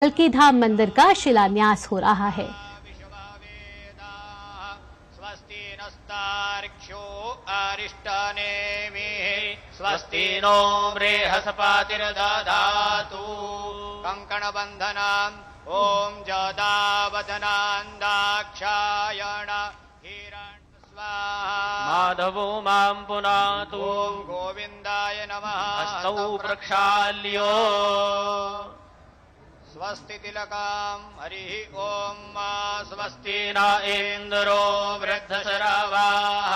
कल्की धाम मंदिर का शिलान्यास हो रहा है। स्वस्ति नस्तार्क्ष्यो अरिष्टनेमिः स्वस्ति नो बृहस्पतिर्दधातु कंकणबन्धनाम् ॐ जदावदनान्दाक्षायण हिरण्य स्वाहा माधवो मां पुनातु ॐ गोविन्दाय नमः हस्तौ प्रक्षाल्यो स्वस्ति तिलकाम् हरिः ॐ स्वस्ति न इन्द्रो वृद्धशरवाः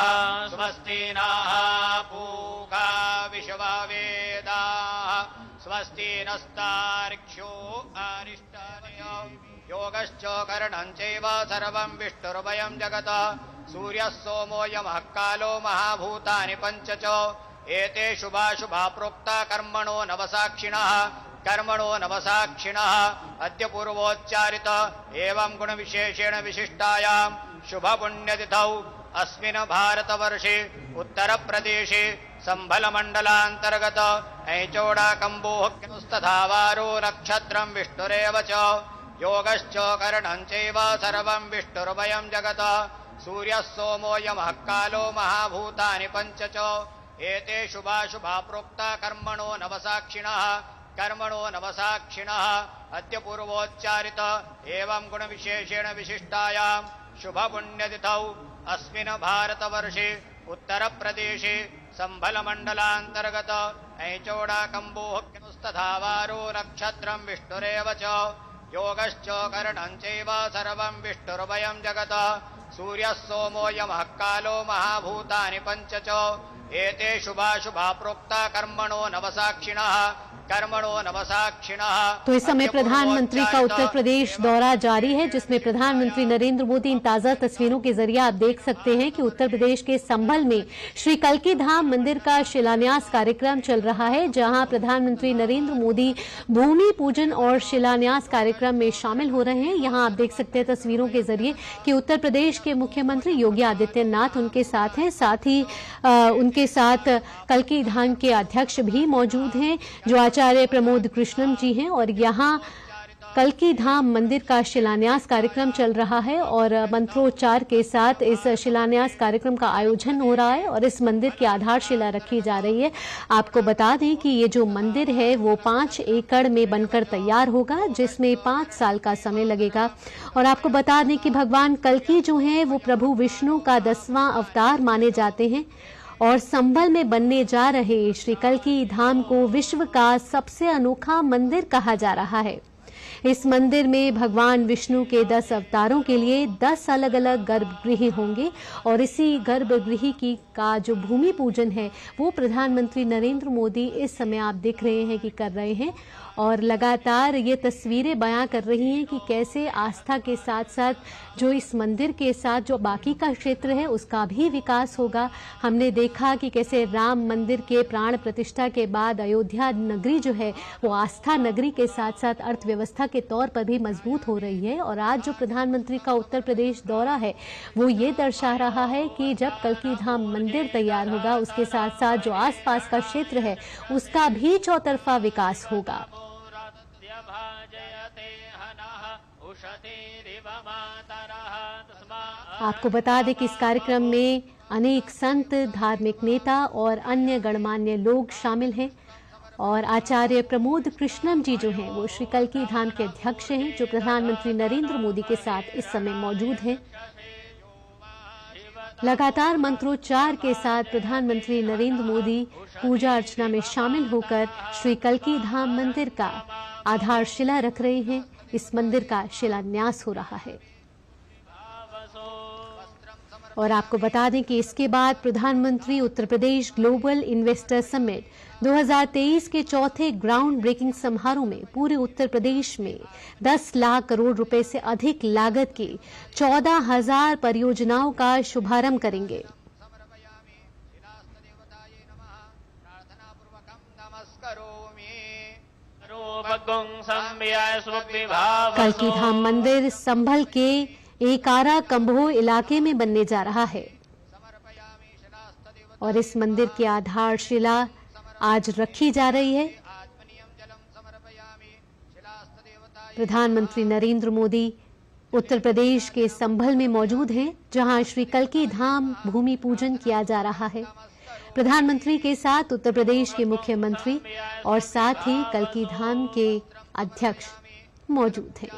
स्वस्ति नः पूषा विश्ववेदाः स्वस्ति नस्तार्क्ष्यो अरिष्टनेमिः योगश्च करणं चैव सर्वं विष्णुर्वयं जगत् सूर्यः सोमो यमः कालो महाभूतानि पञ्च च एते शुभाशुभा प्रोक्ता कर्मणो नवसाक्षिणः अद्य पूर्वोच्चारित एवं गुणविशेषेण विशिष्टायां शुभपुण्यतिथौ अस्मिन् भारतवर्षे उत्तरप्रदेशे सम्भलमण्डलान्तर्गत ऐचोडाकम्बोहस्तधावारो नक्षत्रं विष्णुरेव च योगश्च करणं चैव सर्वं विष्णुर्वयं जगत् सूर्यः सोमो यमः कालो महाभूतानि पञ्च च एते शुभाशुभा प्रोक्ता कर्मणो नवसाक्षिणः अद्य पूर्वोच्चारित एवं गुणविशेषेण विशिष्टायां शुभपुण्यतिथौ अस्मिन् भारतवर्षे उत्तरप्रदेशे सम्भलमण्डलान्तर्गत ऐचोडाकम्बोहस्तधावारो नक्षत्रं विष्णुरेव च योगश्च करणं चैव सर्वं विष्णुर्वयं जगत् सूर्यः सोमो यमः कालो महाभूतानि पञ्च च एते शुभाशुभा प्रोक्ता कर्मणो नवसाक्षिणः तो इस समय प्रधानमंत्री का उत्तर प्रदेश दौरा जारी है, जिसमें प्रधानमंत्री नरेंद्र मोदी इन ताजा तस्वीरों के जरिए आप देख सकते हैं कि उत्तर प्रदेश के संभल में श्री कल्की धाम मंदिर का शिलान्यास कार्यक्रम चल रहा है, जहां प्रधानमंत्री नरेंद्र मोदी भूमि पूजन और शिलान्यास कार्यक्रम में शामिल हो रहे हैं। यहां आप देख सकते हैं तस्वीरों के जरिए कि उत्तर प्रदेश के मुख्यमंत्री योगी आदित्यनाथ उनके साथ हैं, साथ ही उनके साथ कल्की धाम के अध्यक्ष भी मौजूद हैं जो आचार्य प्रमोद कृष्णम जी हैं, और यहाँ कल्की धाम मंदिर का शिलान्यास कार्यक्रम चल रहा है और मंत्रोच्चार के साथ इस शिलान्यास कार्यक्रम का आयोजन हो रहा है और इस मंदिर की आधारशिला रखी जा रही है। आपको बता दें कि ये जो मंदिर है वो 5 एकड़ में बनकर तैयार होगा, जिसमें 5 साल का समय लगेगा। और आपको बता दें कि भगवान कल्की जो हैं वो प्रभु विष्णु का 10वां अवतार माने जाते हैं और संभल में बनने जा रहे श्री कल्की धाम को विश्व का सबसे अनोखा मंदिर कहा जा रहा है। इस मंदिर में भगवान विष्णु के 10 अवतारों के लिए 10 अलग अलग गर्भगृह होंगे और इसी गर्भगृह का जो भूमि पूजन है वो प्रधानमंत्री नरेंद्र मोदी इस समय आप देख रहे हैं कि कर रहे हैं और लगातार ये तस्वीरें बयां कर रही हैं कि कैसे आस्था के साथ साथ जो इस मंदिर के साथ जो बाकी का क्षेत्र है उसका भी विकास होगा। हमने देखा कि कैसे राम मंदिर के प्राण प्रतिष्ठा के बाद अयोध्या नगरी जो है वो आस्था नगरी के साथ साथ अर्थव्यवस्था के तौर पर भी मजबूत हो रही है। और आज जो प्रधानमंत्री का उत्तर प्रदेश दौरा है वो ये दर्शा रहा है कि जब कल्की धाम मंदिर तैयार होगा उसके साथ साथ जो आसपास का क्षेत्र है उसका भी चौतरफा विकास होगा। आपको बता दें कि इस कार्यक्रम में अनेक संत, धार्मिक नेता और अन्य गणमान्य लोग शामिल हैं और आचार्य प्रमोद कृष्णम जी जो हैं वो श्री कल्की धाम के अध्यक्ष हैं, जो प्रधानमंत्री नरेंद्र मोदी के साथ इस समय मौजूद हैं। लगातार मंत्रोच्चार के साथ प्रधानमंत्री नरेंद्र मोदी पूजा अर्चना में शामिल होकर श्री कल्की धाम मंदिर का आधारशिला रख रहे हैं। इस मंदिर का शिलान्यास हो रहा है और आपको बता दें कि इसके बाद प्रधानमंत्री Uttar Pradesh global investor summit 2023 के चौथे ग्राउंड ब्रेकिंग समारोह में पूरे उत्तर प्रदेश में 10 लाख करोड़ रुपए से अधिक लागत की 14,000 परियोजनाओं का शुभारंभ करेंगे। कल्की धाम मंदिर संभल के एकारा कंबोह इलाके में बनने जा रहा है और इस मंदिर की आधारशिला आज रखी जा रही है। प्रधानमंत्री नरेंद्र मोदी उत्तर प्रदेश के संभल में मौजूद हैं, जहां श्री कल्की धाम भूमि पूजन किया जा रहा है। प्रधानमंत्री के साथ उत्तर प्रदेश के मुख्यमंत्री और साथ ही कल्की धाम के अध्यक्ष मौजूद हैं।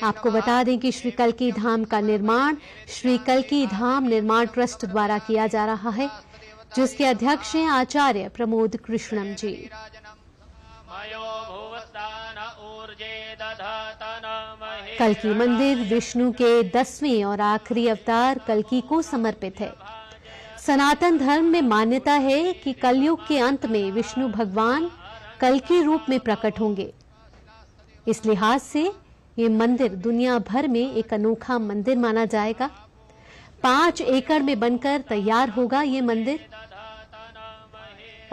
आपको बता दें कि श्री कल्की धाम का निर्माण श्री कल्की धाम निर्माण ट्रस्ट द्वारा किया जा रहा है, जिसके अध्यक्ष हैं आचार्य प्रमोद कृष्णम जी। कल्की मंदिर विष्णु के 10वें और आखिरी अवतार कल्की को समर्पित है। सनातन धर्म में मान्यता है कि कलयुग के अंत में विष्णु भगवान कल्की रूप में प्रकट होंगे। इस लिहाज से ये मंदिर दुनिया भर में एक अनोखा मंदिर माना जाएगा। 5 एकड़ में बनकर तैयार होगा ये मंदिर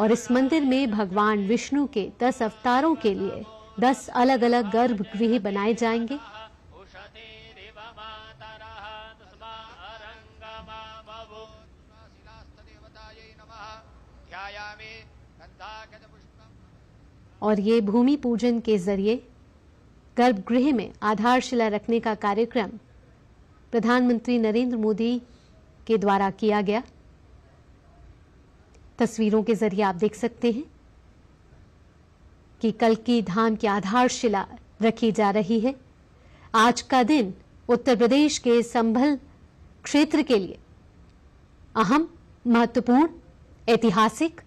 और इस मंदिर में भगवान विष्णु के 10 अवतारों के लिए 10 अलग अलग गर्भगृह बनाए जाएंगे। और ये भूमि पूजन के जरिए गर्भगृह में आधारशिला रखने का कार्यक्रम प्रधानमंत्री नरेंद्र मोदी के द्वारा किया गया। तस्वीरों के जरिए आप देख सकते हैं कि कल्की धाम की आधारशिला रखी जा रही है। आज का दिन उत्तर प्रदेश के संभल क्षेत्र के लिए अहम, महत्वपूर्ण, ऐतिहासिक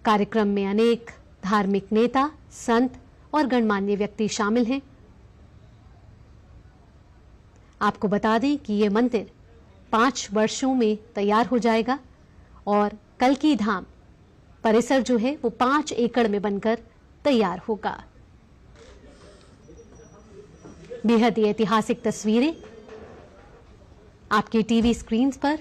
कार्यक्रम में अनेक धार्मिक नेता, संत और गणमान्य व्यक्ति शामिल हैं। आपको बता दें कि यह मंदिर 5 वर्षों में तैयार हो जाएगा और कल्की धाम परिसर जो है वो 5 एकड़ में बनकर तैयार होगा। बेहद ही ऐतिहासिक तस्वीरें आपकी टीवी स्क्रीन पर,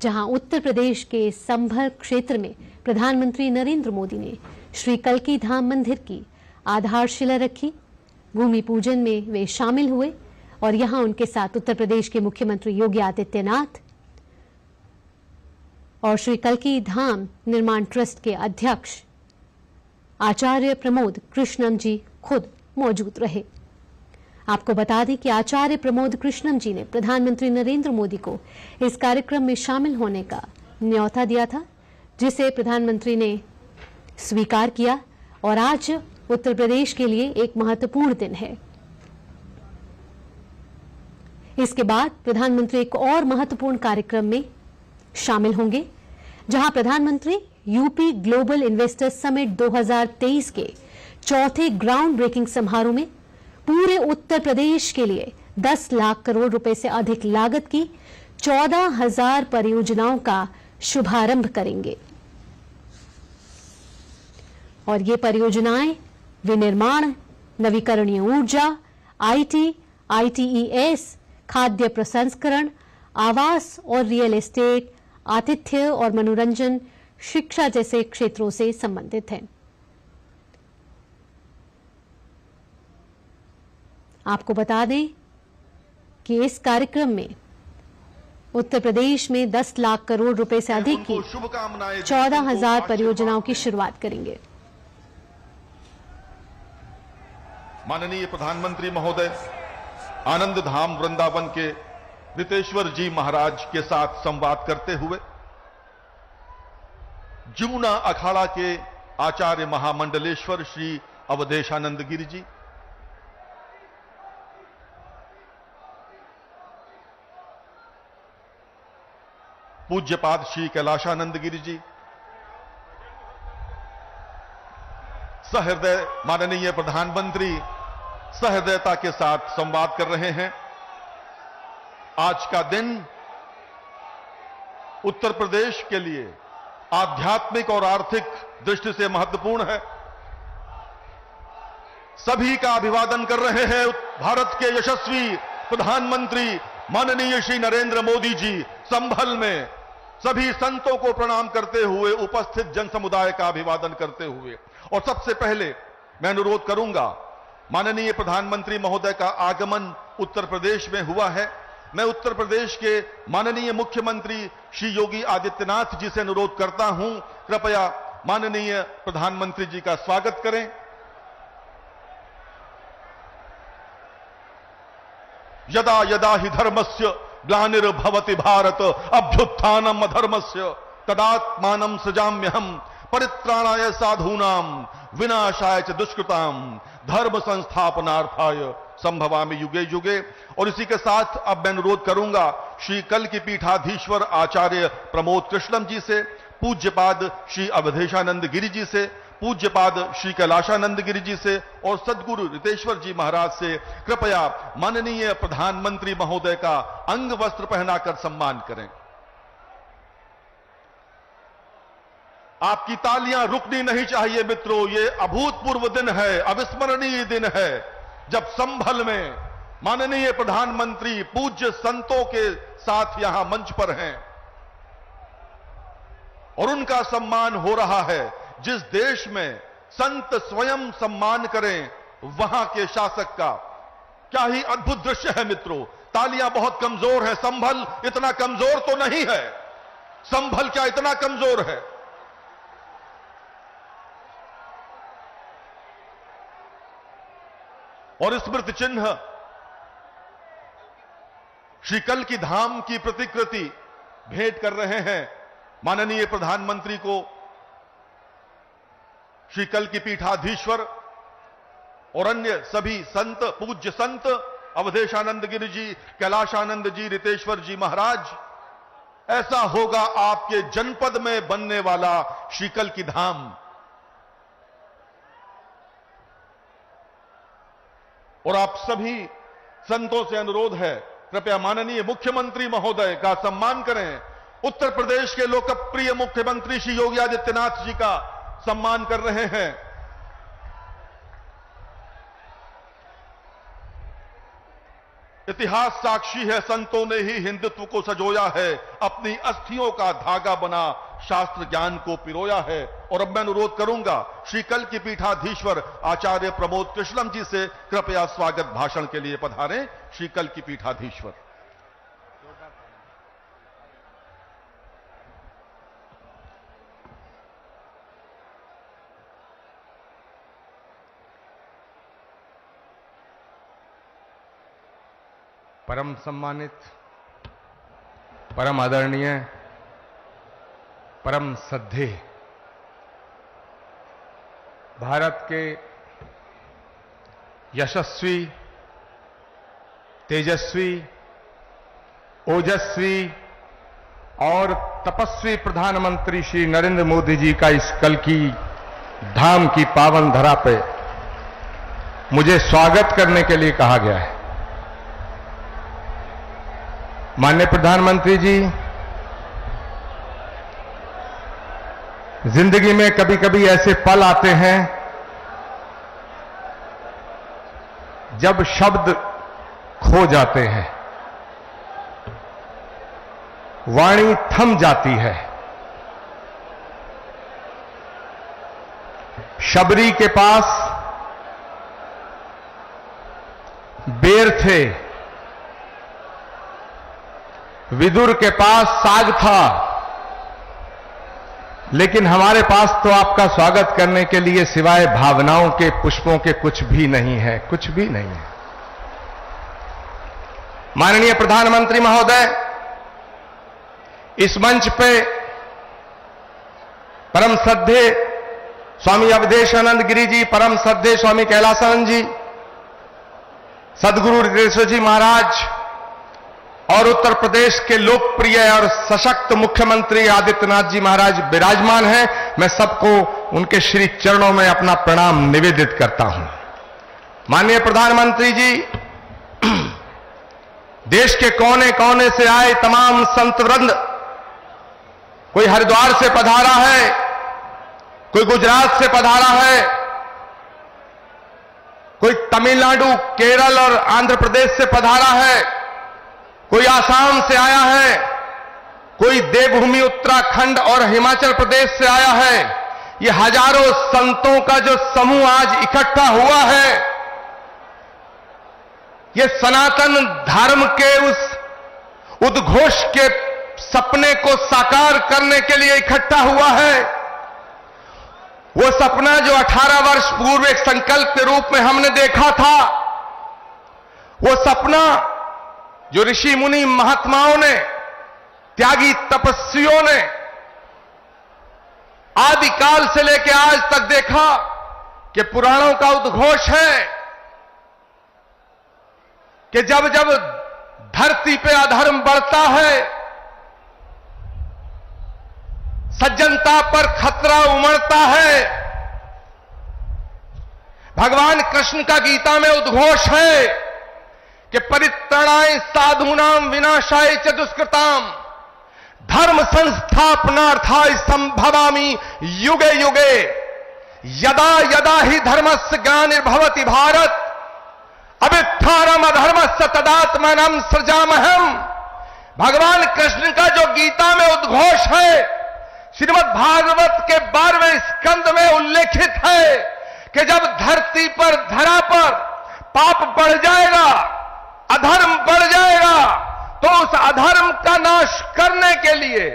जहां उत्तर प्रदेश के संभल क्षेत्र में प्रधानमंत्री नरेंद्र मोदी ने श्री कल्की धाम मंदिर की आधारशिला रखी। भूमि पूजन में वे शामिल हुए और यहां उनके साथ उत्तर प्रदेश के मुख्यमंत्री योगी आदित्यनाथ और श्री कल्की धाम निर्माण ट्रस्ट के अध्यक्ष आचार्य प्रमोद कृष्णम जी खुद मौजूद रहे। आपको बता दें कि आचार्य प्रमोद कृष्णम जी ने प्रधानमंत्री नरेंद्र मोदी को इस कार्यक्रम में शामिल होने का न्योता दिया था, जिसे प्रधानमंत्री ने स्वीकार किया और आज उत्तर प्रदेश के लिए एक महत्वपूर्ण दिन है। इसके बाद प्रधानमंत्री एक और महत्वपूर्ण कार्यक्रम में शामिल होंगे, जहां प्रधानमंत्री यूपी ग्लोबल इन्वेस्टर समिट 2023 के चौथे ग्राउंड ब्रेकिंग समारोह में पूरे उत्तर प्रदेश के लिए 10 लाख करोड़ रुपए से अधिक लागत की 14,000 परियोजनाओं का शुभारंभ करेंगे। और ये परियोजनाएं विनिर्माण, नवीकरणीय ऊर्जा, आईटी, आईटीईएस, खाद्य प्रसंस्करण, आवास और रियल एस्टेट, आतिथ्य और मनोरंजन, शिक्षा जैसे क्षेत्रों से संबंधित हैं। आपको बता दें कि इस कार्यक्रम में उत्तर प्रदेश में 10 लाख करोड़ रुपए से अधिक की 14,000 परियोजनाओं की शुरुआत करेंगे। माननीय प्रधानमंत्री महोदय आनंद धाम वृंदावन के रितेश्वर जी महाराज के साथ संवाद करते हुए जमुना अखाड़ा के आचार्य महामंडलेश्वर श्री अवधेशानंद गिरि जी, पूज्यपाद श्री कैलाशानंद गिरि जी, सहृदय माननीय प्रधानमंत्री सहृदयता के साथ संवाद कर रहे हैं। आज का दिन उत्तर प्रदेश के लिए आध्यात्मिक और आर्थिक दृष्टि से महत्वपूर्ण है। सभी का अभिवादन कर रहे हैं भारत के यशस्वी प्रधानमंत्री माननीय श्री नरेंद्र मोदी जी। संभल में सभी संतों को प्रणाम करते हुए, उपस्थित जन समुदाय का अभिवादन करते हुए, और सबसे पहले मैं अनुरोध करूंगा, माननीय प्रधानमंत्री महोदय का आगमन उत्तर प्रदेश में हुआ है। मैं उत्तर प्रदेश के माननीय मुख्यमंत्री श्री योगी आदित्यनाथ जी से अनुरोध करता हूं, कृपया माननीय प्रधानमंत्री जी का स्वागत करें। यदा यदा हि धर्मस्य ग्लानिर्भवति भारत अभ्युत्थानम् अधर्मस्य तदात्मानं सृजाम्यहम् परित्राणाय साधूनां विनाशाय च दुष्कृतां धर्म संस्थापनार्थाय संभवामि युगे युगे। और इसी के साथ अब मैं अनुरोध करूंगा श्री कल की पीठाधीश्वर आचार्य प्रमोद कृष्णम जी से, पूज्यपाद श्री अवधेशानंद गिरि जी से, पूज्यपाद श्री कैलाशानंद गिरि जी से और सदगुरु रितेश्वर जी महाराज से कृपया माननीय प्रधानमंत्री महोदय का अंग वस्त्र पहनाकर सम्मान करें। आपकी तालियां रुकनी नहीं चाहिए मित्रों। ये अभूतपूर्व दिन है, अविस्मरणीय दिन है जब संभल में माननीय प्रधानमंत्री पूज्य संतों के साथ यहां मंच पर हैं और उनका सम्मान हो रहा है। जिस देश में संत स्वयं सम्मान करें वहां के शासक का, क्या ही अद्भुत दृश्य है मित्रों। तालियां बहुत कमजोर है, संभल इतना कमजोर तो नहीं है। संभल क्या इतना कमजोर है? और स्मृति चिन्ह श्री कल की धाम की प्रतिकृति भेंट कर रहे हैं माननीय प्रधानमंत्री को श्री कल की पीठाधीश्वर और अन्य सभी संत, पूज्य संत अवधेशानंद गिरि जी, कैलाशानंद जी, रितेश्वर जी महाराज। ऐसा होगा आपके जनपद में बनने वाला श्री कल की धाम। और आप सभी संतों से अनुरोध है, कृपया माननीय मुख्यमंत्री महोदय का सम्मान करें। उत्तर प्रदेश के लोकप्रिय मुख्यमंत्री श्री योगी आदित्यनाथ जी का सम्मान कर रहे हैं। इतिहास साक्षी है, संतों ने ही हिंदुत्व को सजोया है, अपनी अस्थियों का धागा बना शास्त्र ज्ञान को पिरोया है। और अब मैं अनुरोध करूंगा श्री कल की पीठाधीश्वर आचार्य प्रमोद कृष्णम जी से कृपया स्वागत भाषण के लिए पधारें। श्री कल की पीठाधीश्वर। परम सम्मानित, परम आदरणीय, परम श्रद्धेय भारत के यशस्वी, तेजस्वी, ओजस्वी और तपस्वी प्रधानमंत्री श्री नरेंद्र मोदी जी का इस कल की धाम की पावन धरा पे मुझे स्वागत करने के लिए कहा गया है। माननीय प्रधानमंत्री जी, जिंदगी में कभी कभी ऐसे पल आते हैं जब शब्द खो जाते हैं, वाणी थम जाती है। शबरी के पास बेर थे, विदुर के पास साग था, लेकिन हमारे पास तो आपका स्वागत करने के लिए सिवाय भावनाओं के, पुष्पों के कुछ भी नहीं है, कुछ भी नहीं है। माननीय प्रधानमंत्री महोदय, इस मंच पे परम श्रद्धेय स्वामी अवधेशानंद गिरि जी, परम श्रद्धेय स्वामी कैलाशानंद जी, सदगुरु रितेश्वर जी महाराज और उत्तर प्रदेश के लोकप्रिय और सशक्त मुख्यमंत्री आदित्यनाथ जी महाराज विराजमान हैं। मैं सबको उनके श्री चरणों में अपना प्रणाम निवेदित करता हूं। माननीय प्रधानमंत्री जी, देश के कोने कोने से आए तमाम संत वृंद, कोई हरिद्वार से पधारा है, कोई गुजरात से पधारा है, कोई तमिलनाडु, केरल और आंध्र प्रदेश से पधारा है, कोई आसाम से आया है, कोई देवभूमि उत्तराखंड और हिमाचल प्रदेश से आया है। ये हजारों संतों का जो समूह आज इकट्ठा हुआ है, ये सनातन धर्म के उस उद्घोष के सपने को साकार करने के लिए इकट्ठा हुआ है। वो सपना जो 18 वर्ष पूर्व एक संकल्प के रूप में हमने देखा था, वो सपना जो ऋषि मुनि महात्माओं ने, त्यागी तपस्वियों ने आदिकाल से लेकर आज तक देखा कि पुराणों का उद्घोष है कि जब जब धरती पे अधर्म बढ़ता है, सज्जनता पर खतरा उमड़ता है, भगवान कृष्ण का गीता में उद्घोष है कि परित्राणाय साधूनाम विनाशाय च दुष्कृताम धर्म संस्थापनार्थाय संभवामि युगे युगे यदा यदा ही धर्मस्य ग्लानिर्भवति भारत अभित्थानम अधर्मस्य तदात्मानं सृजामहम्। भगवान कृष्ण का जो गीता में उद्घोष है, श्रीमद् भागवत के 12वें स्कंद में उल्लेखित है कि जब धरती पर, धरा पर पाप बढ़ जाएगा, अधर्म बढ़ जाएगा, तो उस अधर्म का नाश करने के लिए,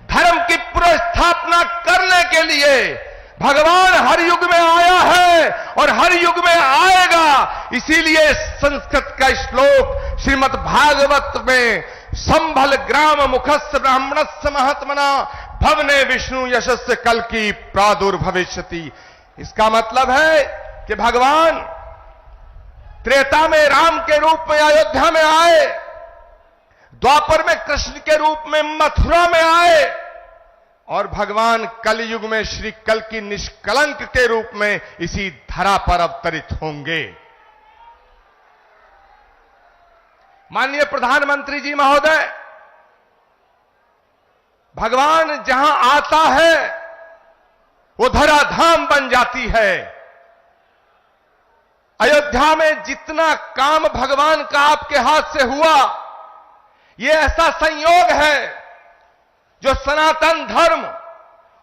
धर्म की पुनर्स्थापना करने के लिए भगवान हर युग में आया है और हर युग में आएगा। इसीलिए संस्कृत का श्लोक श्रीमद् भागवत में संभल ग्राम मुखस्य ब्राह्मणस्य महात्मना भवने विष्णु यशस्य कल की प्रादुर्भविष्यति। इसका मतलब है कि भगवान त्रेता में राम के रूप में अयोध्या में आए, द्वापर में कृष्ण के रूप में मथुरा में आए, और भगवान कलयुग में श्री कल की निष्कलंक के रूप में इसी धरा पर अवतरित होंगे। माननीय प्रधानमंत्री जी महोदय, भगवान जहां आता है वो धराधाम बन जाती है। अयोध्या में जितना काम भगवान का आपके हाथ से हुआ, ये ऐसा संयोग है जो सनातन धर्म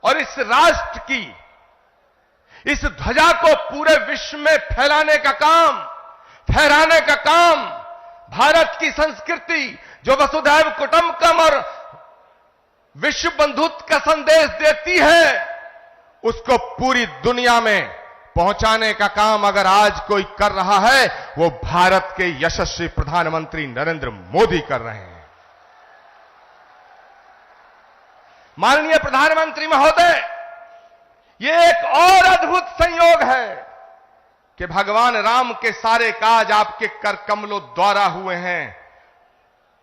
और इस राष्ट्र की, इस ध्वजा को पूरे विश्व में फहराने का काम, भारत की संस्कृति जो वसुधैव कुटुंबकम और विश्व बंधुत्व का संदेश देती है, उसको पूरी दुनिया में पहुंचाने का काम अगर आज कोई कर रहा है, वो भारत के यशस्वी प्रधानमंत्री नरेंद्र मोदी कर रहे हैं। माननीय प्रधानमंत्री महोदय, ये एक और अद्भुत संयोग है कि भगवान राम के सारे काज आपके कर कमलों द्वारा हुए हैं,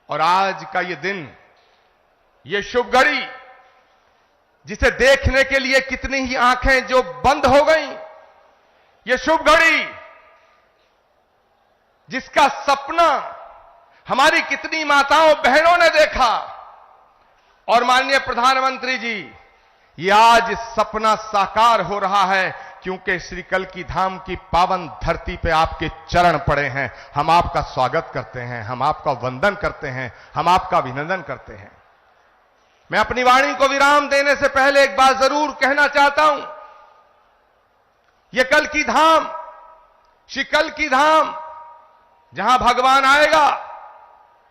और आज का ये दिन, ये शुभ घड़ी, जिसे देखने के लिए कितनी ही आंखें जो बंद हो गईं, ये शुभ घड़ी जिसका सपना हमारी कितनी माताओं बहनों ने देखा, और माननीय प्रधानमंत्री जी, ये आज सपना साकार हो रहा है क्योंकि श्री कल की धाम की पावन धरती पे आपके चरण पड़े हैं। हम आपका स्वागत करते हैं, हम आपका वंदन करते हैं, हम आपका अभिनंदन करते हैं। मैं अपनी वाणी को विराम देने से पहले एक बात जरूर कहना चाहता हूं। ये कल की धाम, श्री कल की धाम जहां भगवान आएगा,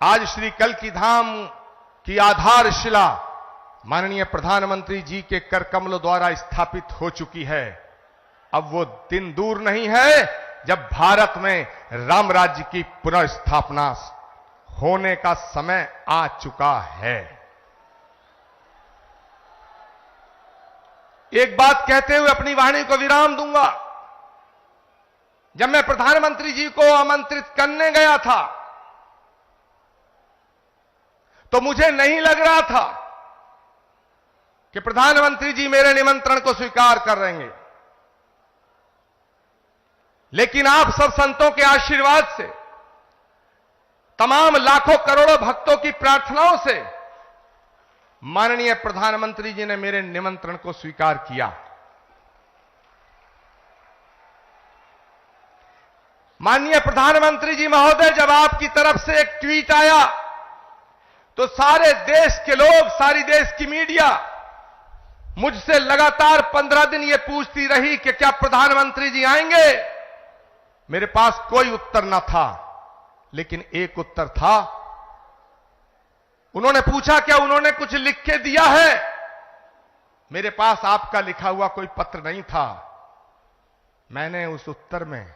आज श्री कल की धाम की आधारशिला माननीय प्रधानमंत्री जी के कर कमलों द्वारा स्थापित हो चुकी है। अब वो दिन दूर नहीं है जब भारत में राम राज्य की पुनर्स्थापना होने का समय आ चुका है। एक बात कहते हुए अपनी वाणी को विराम दूंगा। जब मैं प्रधानमंत्री जी को आमंत्रित करने गया था तो मुझे नहीं लग रहा था कि प्रधानमंत्री जी मेरे निमंत्रण को स्वीकार कर लेंगे, लेकिन आप सब संतों के आशीर्वाद से, तमाम लाखों करोड़ों भक्तों की प्रार्थनाओं से माननीय प्रधानमंत्री जी ने मेरे निमंत्रण को स्वीकार किया। माननीय प्रधानमंत्री जी महोदय, जब आपकी तरफ से एक ट्वीट आया तो सारे देश के लोग, सारी देश की मीडिया मुझसे लगातार 15 दिन ये पूछती रही कि क्या प्रधानमंत्री जी आएंगे। मेरे पास कोई उत्तर न था, लेकिन एक उत्तर था। उन्होंने पूछा क्या उन्होंने कुछ लिख के दिया है। मेरे पास आपका लिखा हुआ कोई पत्र नहीं था। मैंने उस उत्तर में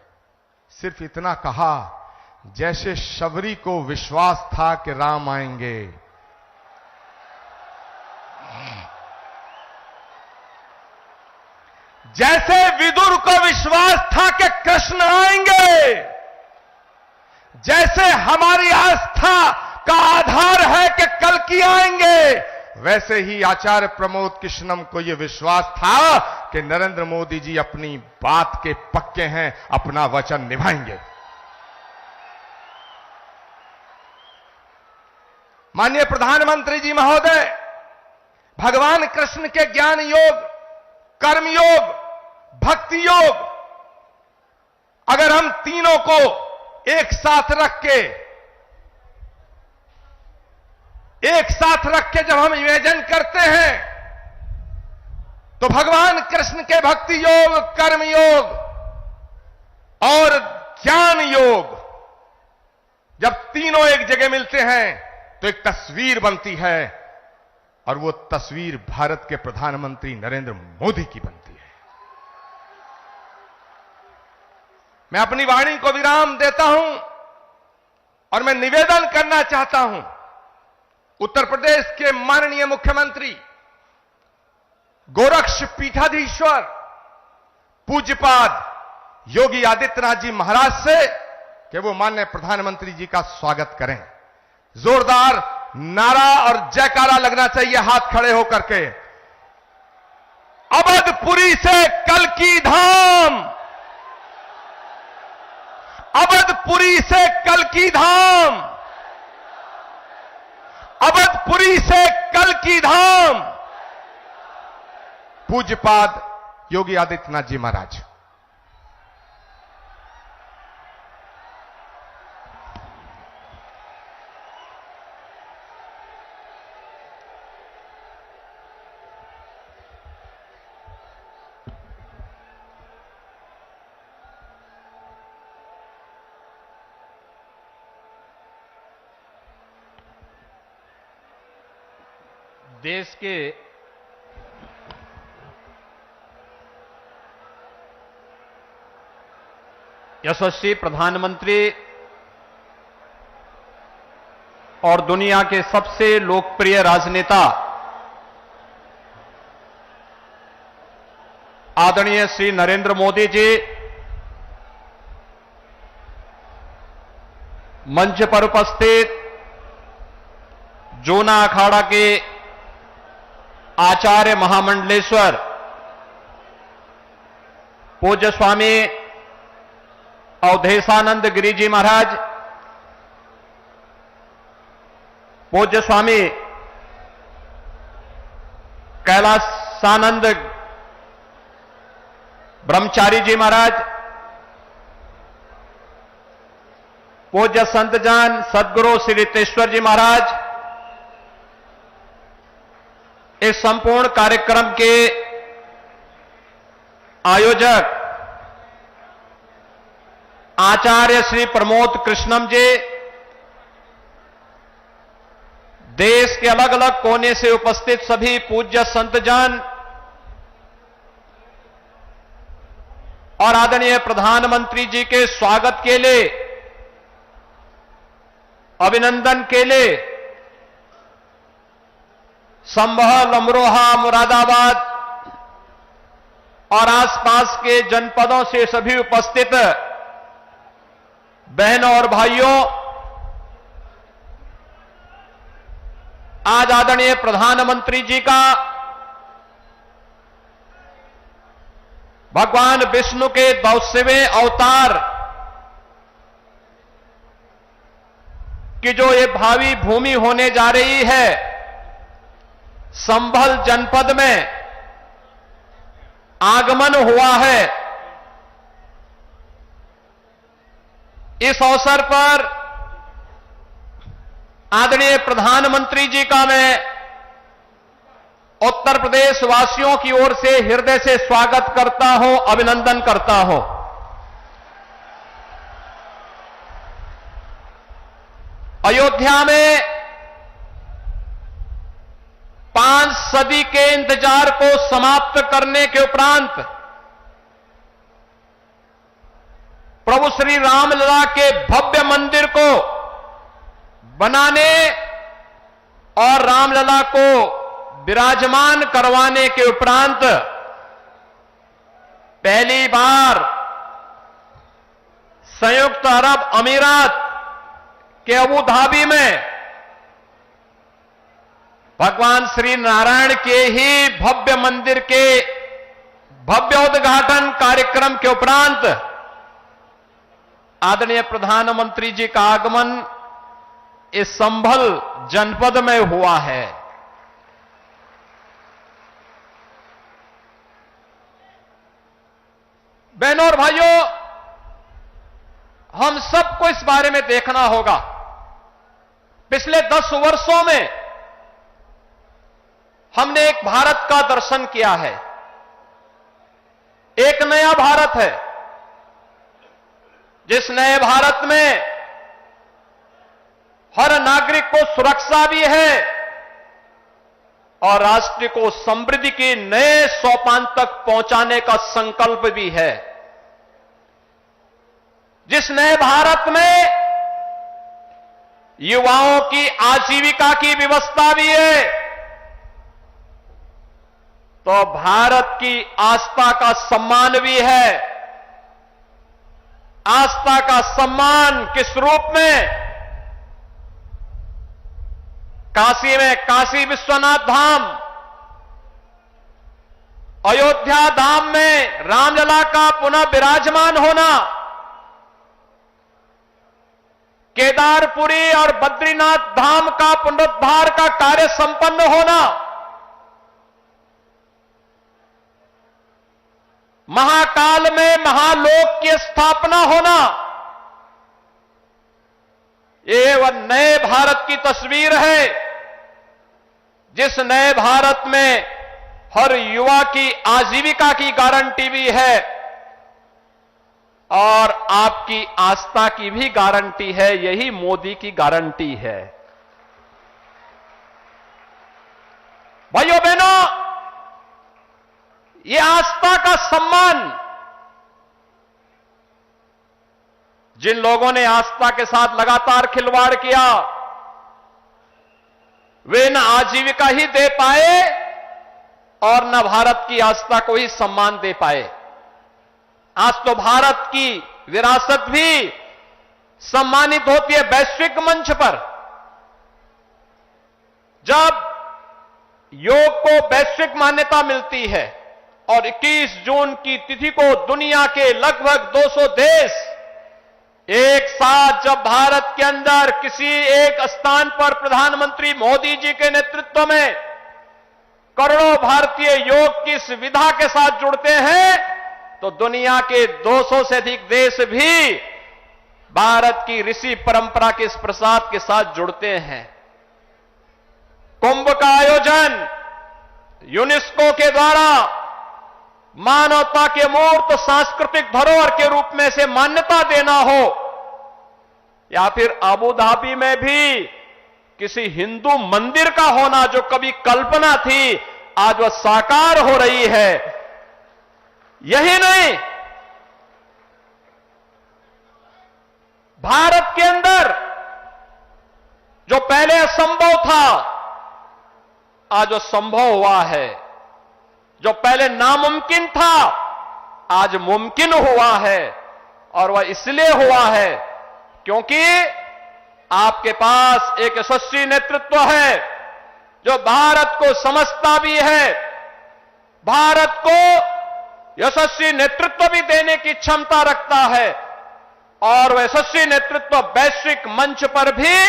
सिर्फ इतना कहा, जैसे शबरी को विश्वास था कि राम आएंगे, जैसे विदुर को विश्वास था कि कृष्ण आएंगे, जैसे हमारी आस्था का आधार है कि कल्कि आएंगे, वैसे ही आचार्य प्रमोद कृष्णम को यह विश्वास था कि नरेंद्र मोदी जी अपनी बात के पक्के हैं, अपना वचन निभाएंगे। माननीय प्रधानमंत्री जी महोदय, भगवान कृष्ण के ज्ञान योग, कर्म योग, भक्ति योग, अगर हम तीनों को एक साथ रख के जब हम इमेजिन करते हैं, तो भगवान कृष्ण के भक्ति योग, कर्म योग और ज्ञान योग जब तीनों एक जगह मिलते हैं तो एक तस्वीर बनती है, और वो तस्वीर भारत के प्रधानमंत्री नरेंद्र मोदी की बनती है। मैं अपनी वाणी को विराम देता हूं और मैं निवेदन करना चाहता हूं, उत्तर प्रदेश के माननीय मुख्यमंत्री गोरक्ष पीठाधीश्वर पूज्यपाद योगी आदित्यनाथ जी महाराज से कि वो माननीय प्रधानमंत्री जी का स्वागत करें। जोरदार नारा और जयकारा लगना चाहिए हाथ खड़े होकर के। अवधपुरी से कल्कि धाम, अवधपुरी से कल्कि धाम, अवधपुरी से कल्कि धाम। पूज्यपाद योगी आदित्यनाथ जी महाराज। देश के यशस्वी प्रधानमंत्री और दुनिया के सबसे लोकप्रिय राजनेता आदरणीय श्री नरेंद्र मोदी जी मंच पर उपस्थित जूना अखाड़ा के आचार्य महामंडलेश्वर पूज्य स्वामी अवधेशानंद गिरी जी महाराज, पूज्य स्वामी कैलासानंद ब्रह्मचारी जी महाराज, पूज्य संतजान सदगुरु श्री रितेश्वर जी महाराज, इस संपूर्ण कार्यक्रम के आयोजक आचार्य श्री प्रमोद कृष्णम जी, देश के अलग अलग कोने से उपस्थित सभी पूज्य संतजन और आदरणीय प्रधानमंत्री जी के स्वागत के लिए, अभिनंदन के लिए संभल, अमरोहा, मुरादाबाद और आसपास के जनपदों से सभी उपस्थित बहनों और भाइयों, आज आदरणीय प्रधानमंत्री जी का भगवान विष्णु के 200वें अवतार की जो ये भावी भूमि होने जा रही है, संभल जनपद में आगमन हुआ है। इस अवसर पर आदरणीय प्रधानमंत्री जी का मैं उत्तर प्रदेश वासियों की ओर से हृदय से स्वागत करता हूं, अभिनंदन करता हूं। अयोध्या में 5 सदी के इंतजार को समाप्त करने के उपरांत प्रभु श्री रामलला के भव्य मंदिर को बनाने और रामलला को विराजमान करवाने के उपरांत पहली बार संयुक्त अरब अमीरात के अबू धाबी में भगवान श्री नारायण के ही भव्य मंदिर के भव्य उद्घाटन कार्यक्रम के उपरांत आदरणीय प्रधानमंत्री जी का आगमन इस संभल जनपद में हुआ है। बहनों और भाइयों, हम सबको इस बारे में देखना होगा। पिछले 10 वर्षों में हमने एक भारत का दर्शन किया है, एक नया भारत है, जिस नए भारत में हर नागरिक को सुरक्षा भी है और राष्ट्र को समृद्धि के नए सोपान तक पहुंचाने का संकल्प भी है। जिस नए भारत में युवाओं की आजीविका की व्यवस्था भी है, तो भारत की आस्था का सम्मान भी है। आस्था का सम्मान किस रूप में? काशी में काशी विश्वनाथ धाम, अयोध्या धाम में रामलला का पुनः विराजमान होना, केदारपुरी और बद्रीनाथ धाम का पुनरुद्धार का कार्य संपन्न होना, महाकाल में महालोक की स्थापना होना, ये वह नए भारत की तस्वीर है, जिस नए भारत में हर युवा की आजीविका की गारंटी भी है और आपकी आस्था की भी गारंटी है। यही मोदी की गारंटी है। भाइयों बहनों, ये आस्था का सम्मान जिन लोगों ने आस्था के साथ लगातार खिलवाड़ किया, वे न आजीविका ही दे पाए और न भारत की आस्था को ही सम्मान दे पाए। आज तो भारत की विरासत भी सम्मानित होती है वैश्विक मंच पर। जब योग को वैश्विक मान्यता मिलती है और 21 जून की तिथि को दुनिया के लगभग 200 देश एक साथ जब भारत के अंदर किसी एक स्थान पर प्रधानमंत्री मोदी जी के नेतृत्व में करोड़ों भारतीय योग की इस विधा के साथ जुड़ते हैं, तो दुनिया के 200 से अधिक देश भी भारत की ऋषि परंपरा के इस प्रसाद के साथ जुड़ते हैं। कुंभ का आयोजन यूनेस्को के द्वारा मानवता के मूर्त सांस्कृतिक धरोहर के रूप में से मान्यता देना हो, या फिर अबू धाबी में भी किसी हिंदू मंदिर का होना जो कभी कल्पना थी, आज वह साकार हो रही है। यही नहीं, भारत के अंदर जो पहले असंभव था, आज वह संभव हुआ है। जो पहले नामुमकिन था, आज मुमकिन हुआ है। और वह इसलिए हुआ है क्योंकि आपके पास एक यशस्वी नेतृत्व है जो भारत को समझता भी है, भारत को यशस्वी नेतृत्व भी देने की क्षमता रखता है, और वह यशस्वी नेतृत्व वैश्विक मंच पर भी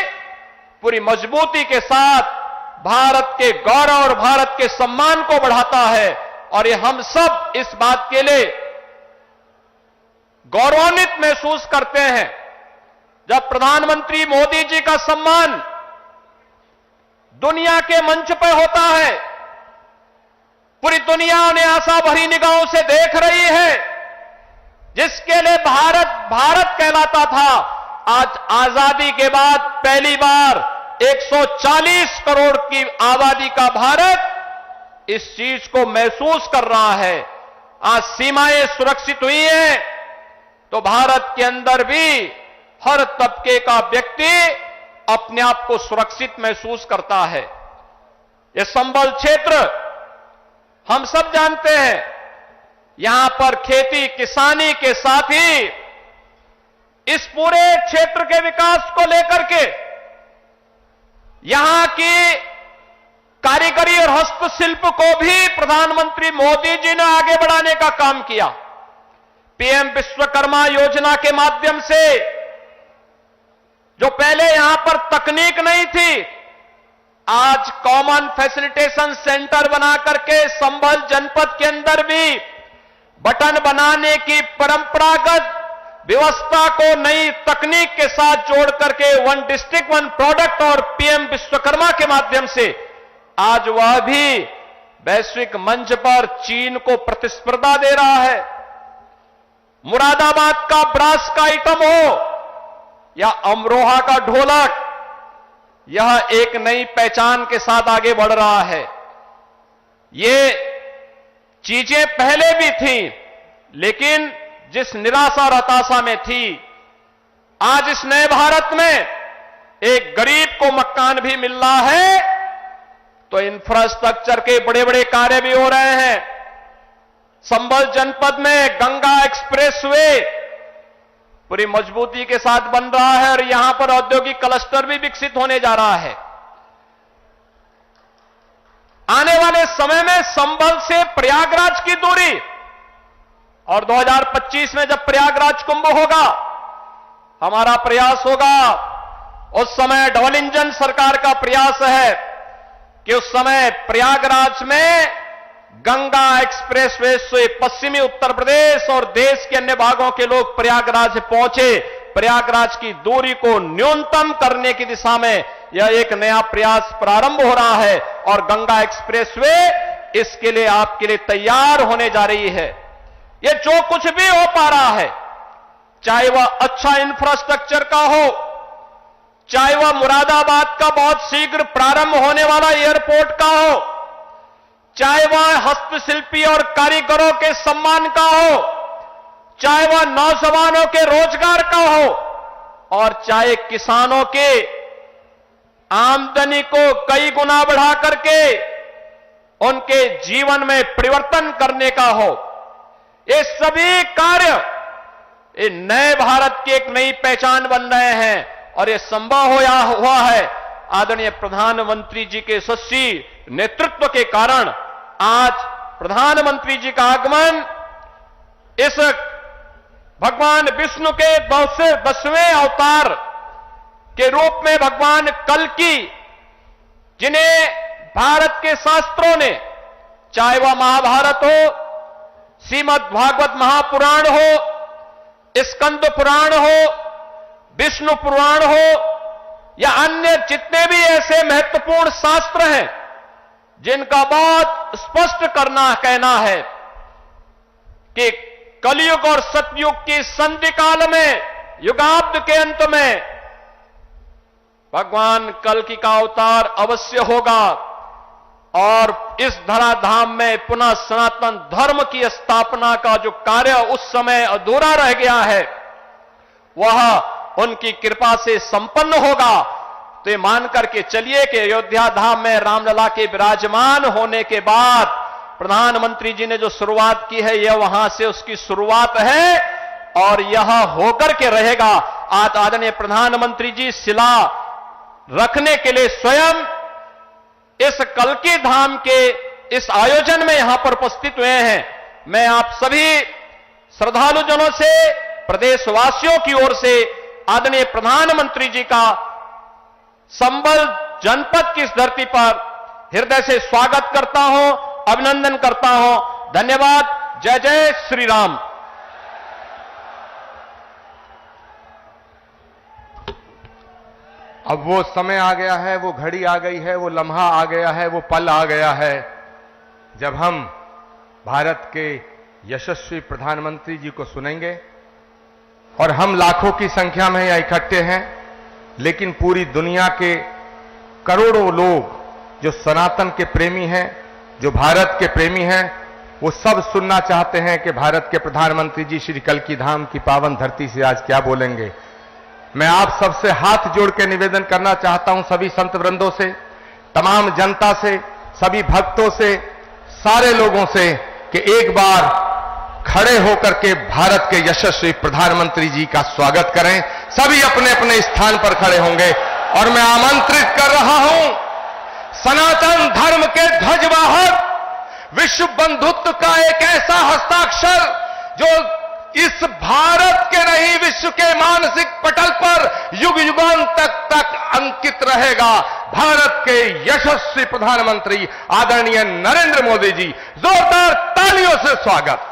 पूरी मजबूती के साथ भारत के गौरव और भारत के सम्मान को बढ़ाता है। और ये हम सब इस बात के लिए गौरवान्वित महसूस करते हैं जब प्रधानमंत्री मोदी जी का सम्मान दुनिया के मंच पर होता है। पूरी दुनिया उन्हें आशा भरी निगाहों से देख रही है। जिसके लिए भारत भारत कहलाता था, आज आजादी के बाद पहली बार 140 करोड़ की आबादी का भारत इस चीज को महसूस कर रहा है। आज सीमाएं सुरक्षित हुई हैं तो भारत के अंदर भी हर तबके का व्यक्ति अपने आप को सुरक्षित महसूस करता है। यह संबल क्षेत्र हम सब जानते हैं, यहां पर खेती किसानी के साथ ही इस पूरे क्षेत्र के विकास को लेकर के यहां की कारीगरी और हस्तशिल्प को भी प्रधानमंत्री मोदी जी ने आगे बढ़ाने का काम किया। पीएम विश्वकर्मा योजना के माध्यम से जो पहले यहां पर तकनीक नहीं थी, आज कॉमन फैसिलिटेशन सेंटर बना करके संभल जनपद के अंदर भी बटन बनाने की परंपरागत व्यवस्था को नई तकनीक के साथ जोड़ करके वन डिस्ट्रिक्ट वन प्रोडक्ट और पीएम विश्वकर्मा के माध्यम से आज वह भी वैश्विक मंच पर चीन को प्रतिस्पर्धा दे रहा है। मुरादाबाद का ब्रास का आइटम हो या अमरोहा का ढोलक, यह एक नई पहचान के साथ आगे बढ़ रहा है। ये चीजें पहले भी थी, लेकिन जिस निराशा और हताशा में थी, आज इस नए भारत में एक गरीब को मकान भी मिल रहा है तो इंफ्रास्ट्रक्चर के बड़े बड़े कार्य भी हो रहे हैं। संभल जनपद में गंगा एक्सप्रेसवे पूरी मजबूती के साथ बन रहा है और यहां पर औद्योगिक क्लस्टर भी विकसित होने जा रहा है। आने वाले समय में संभल से प्रयागराज की दूरी और 2025 में जब प्रयागराज कुंभ होगा, हमारा प्रयास होगा, उस समय डबल इंजन सरकार का प्रयास है कि उस समय प्रयागराज में गंगा एक्सप्रेसवे से पश्चिमी उत्तर प्रदेश और देश के अन्य भागों के लोग प्रयागराज पहुंचे। प्रयागराज की दूरी को न्यूनतम करने की दिशा में यह एक नया प्रयास प्रारंभ हो रहा है और गंगा एक्सप्रेसवे इसके लिए आपके लिए तैयार होने जा रही है। यह जो कुछ भी हो पा रहा है, चाहे वह अच्छा इंफ्रास्ट्रक्चर का हो, चाहे वह मुरादाबाद का बहुत शीघ्र प्रारंभ होने वाला एयरपोर्ट का हो, चाहे वह हस्तशिल्पी और कारीगरों के सम्मान का हो, चाहे वह नौजवानों के रोजगार का हो और चाहे किसानों के आमदनी को कई गुना बढ़ा करके उनके जीवन में परिवर्तन करने का हो। ये सभी कार्य ये नए भारत की एक नई पहचान बन रहे हैं और ये संभव हुआ है आदरणीय प्रधानमंत्री जी के यशस्वी नेतृत्व के कारण। आज प्रधानमंत्री जी का आगमन इस भगवान विष्णु के 10वें अवतार के रूप में भगवान कल्कि, जिन्हें भारत के शास्त्रों ने, चाहे वह महाभारत हो, श्रीमद् भागवत महापुराण हो, स्कंद पुराण हो, विष्णु पुराण हो या अन्य जितने भी ऐसे महत्वपूर्ण शास्त्र हैं जिनका बहुत स्पष्ट कहना है कि कलयुग और सतयुग की संधि काल में, युगाब्द के अंत में भगवान कल्कि का अवतार अवश्य होगा और इस धराधाम में पुनः सनातन धर्म की स्थापना का जो कार्य उस समय अधूरा रह गया है वह उनकी कृपा से संपन्न होगा। तो ये मान करके चलिए कि अयोध्या धाम में रामलला के विराजमान होने के बाद प्रधानमंत्री जी ने जो शुरुआत की है, यह वहां से उसकी शुरुआत है और यह होकर के रहेगा। आज आदरणीय प्रधानमंत्री जी शिला रखने के लिए स्वयं इस कल्कि धाम के इस आयोजन में यहां पर उपस्थित हुए हैं। मैं आप सभी श्रद्धालुजनों से, प्रदेशवासियों की ओर से आदरणीय प्रधानमंत्री जी का संभल जनपद की इस धरती पर हृदय से स्वागत करता हूं, अभिनंदन करता हूं। धन्यवाद। जय जय श्री राम। अब वो समय आ गया है, वो घड़ी आ गई है, वो लम्हा आ गया है, वो पल आ गया है जब हम भारत के यशस्वी प्रधानमंत्री जी को सुनेंगे। और हम लाखों की संख्या में यहाँ इकट्ठे हैं, लेकिन पूरी दुनिया के करोड़ों लोग जो सनातन के प्रेमी हैं, जो भारत के प्रेमी हैं, वो सब सुनना चाहते हैं कि भारत के प्रधानमंत्री जी श्री कल्की धाम की पावन धरती से आज क्या बोलेंगे। मैं आप सबसे हाथ जोड़ के निवेदन करना चाहता हूं, सभी संत वृंदों से, तमाम जनता से, सभी भक्तों से, सारे लोगों से, कि एक बार खड़े होकर के भारत के यशस्वी प्रधानमंत्री जी का स्वागत करें। सभी अपने अपने स्थान पर खड़े होंगे और मैं आमंत्रित कर रहा हूं सनातन धर्म के ध्वजवाहक, विश्व बंधुत्व का एक ऐसा हस्ताक्षर जो इस भारत के नहीं विश्व के मानसिक पटल पर युग युगांतक तक अंकित रहेगा। भारत के यशस्वी प्रधानमंत्री आदरणीय नरेंद्र मोदी जी, जोरदार तालियों से स्वागत।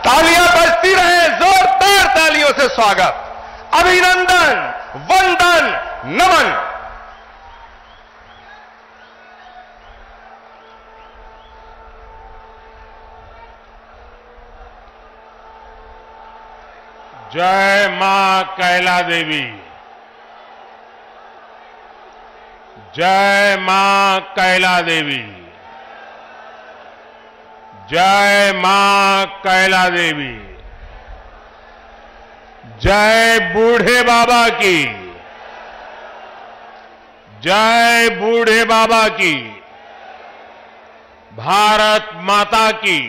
तालियां बजती रहे, जोरदार तालियों से स्वागत, अभिनंदन, वंदन, नमन। जय मां कैला देवी, जय मां कैला देवी, जय मां कैला देवी, जय बूढ़े बाबा की, जय बूढ़े बाबा की, भारत माता की,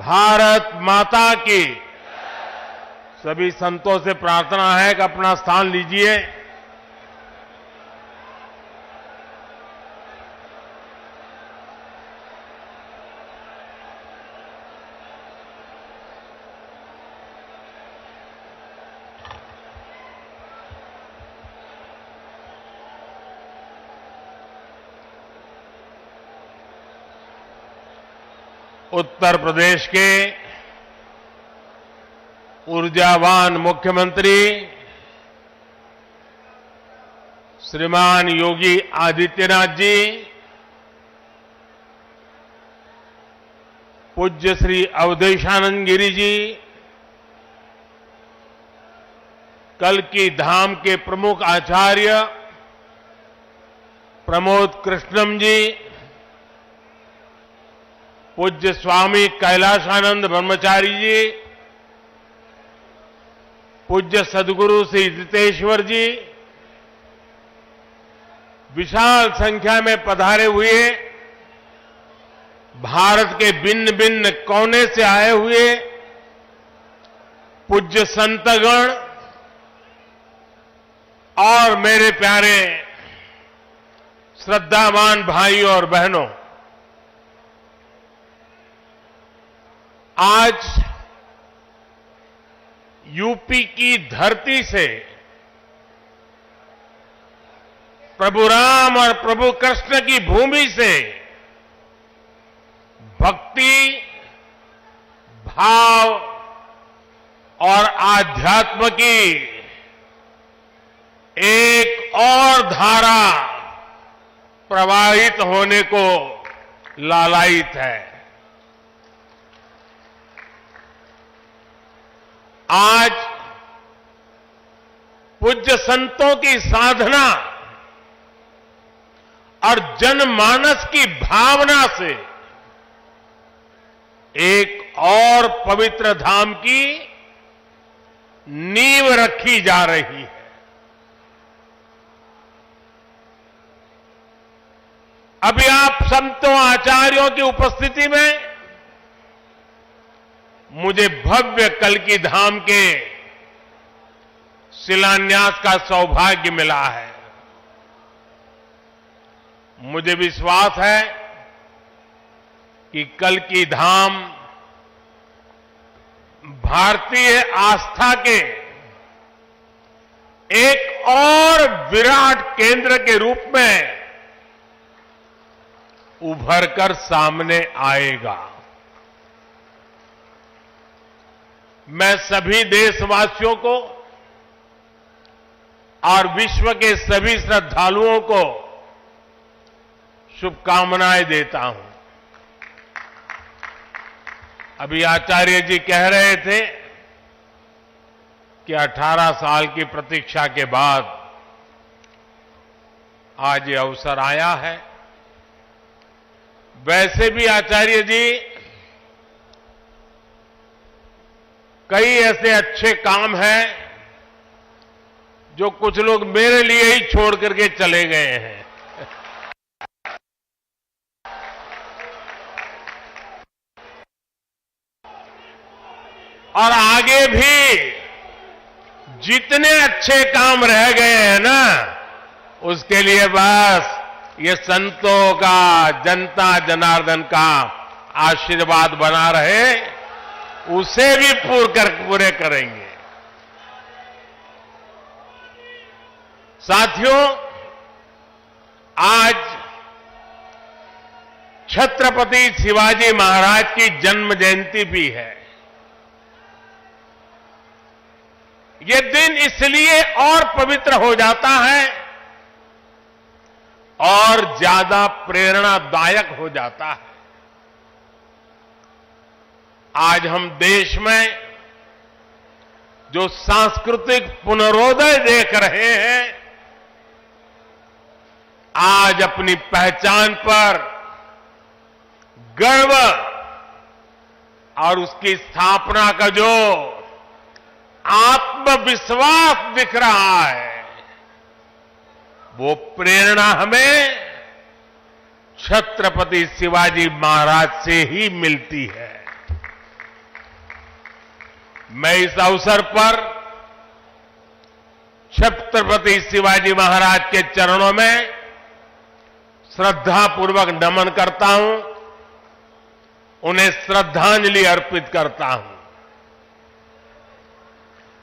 भारत माता की। सभी संतों से प्रार्थना है कि अपना स्थान लीजिए। उत्तर प्रदेश के ऊर्जावान मुख्यमंत्री श्रीमान योगी आदित्यनाथ जी, पूज्य श्री अवधेशानंद गिरी जी, कल्की धाम के प्रमुख आचार्य प्रमोद कृष्णम जी, पूज्य स्वामी कैलाशानंद ब्रह्मचारी जी, पूज्य सद्गुरु श्री जितेश्वर जी, विशाल संख्या में पधारे हुए भारत के भिन्न भिन्न कोने से आए हुए पूज्य संतगण और मेरे प्यारे श्रद्धावान भाइयों और बहनों, आज यूपी की धरती से प्रभु राम और प्रभु कृष्ण की भूमि से भक्ति, भाव और आध्यात्म की एक और धारा प्रवाहित होने को लालायित है। आज पूज्य संतों की साधना और जनमानस की भावना से एक और पवित्र धाम की नींव रखी जा रही है। अभी आप संतों आचार्यों की उपस्थिति में मुझे भव्य कल्की धाम के शिलान्यास का सौभाग्य मिला है। मुझे विश्वास है कि कल्की धाम भारतीय आस्था के एक और विराट केंद्र के रूप में उभर कर सामने आएगा। मैं सभी देशवासियों को और विश्व के सभी श्रद्धालुओं को शुभकामनाएं देता हूं। अभी आचार्य जी कह रहे थे कि 18 साल की प्रतीक्षा के बाद आज ये अवसर आया है। वैसे भी आचार्य जी कई ऐसे अच्छे काम हैं जो कुछ लोग मेरे लिए ही छोड़ करके चले गए हैं। और आगे भी जितने अच्छे काम रह गए हैं ना, उसके लिए बस ये संतों का, जनता जनार्दन का आशीर्वाद बना रहे, उसे भी पूरे करेंगे। साथियों, आज छत्रपति शिवाजी महाराज की जन्म जयंती भी है। ये दिन इसलिए और पवित्र हो जाता है और ज्यादा प्रेरणादायक हो जाता है। आज हम देश में जो सांस्कृतिक पुनरोदय देख रहे हैं, आज अपनी पहचान पर गर्व और उसकी स्थापना का जो आत्मविश्वास दिख रहा है, वो प्रेरणा हमें छत्रपति शिवाजी महाराज से ही मिलती है। मैं इस अवसर पर छत्रपति शिवाजी महाराज के चरणों में श्रद्धापूर्वक नमन करता हूं, उन्हें श्रद्धांजलि अर्पित करता हूं।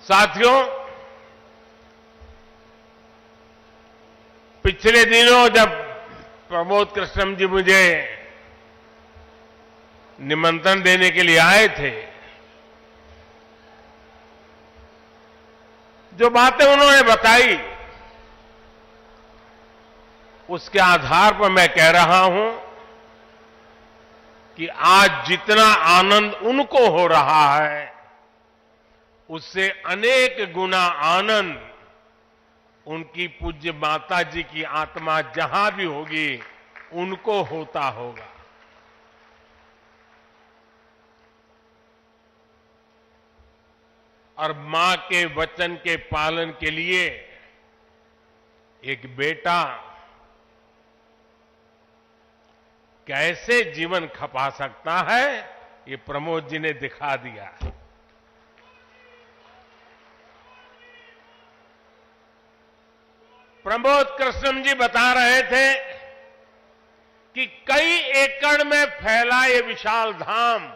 साथियों, पिछले दिनों जब प्रमोद कृष्णम जी मुझे निमंत्रण देने के लिए आए थे, जो बातें उन्होंने बताई, उसके आधार पर मैं कह रहा हूं कि आज जितना आनंद उनको हो रहा है, उससे अनेक गुना आनंद उनकी पूज्य माता जी की आत्मा जहां भी होगी, उनको होता होगा। और मां के वचन के पालन के लिए एक बेटा कैसे जीवन खपा सकता है, ये प्रमोद जी ने दिखा दिया। प्रमोद कृष्णम जी बता रहे थे कि कई एकड़ में फैला ये विशाल धाम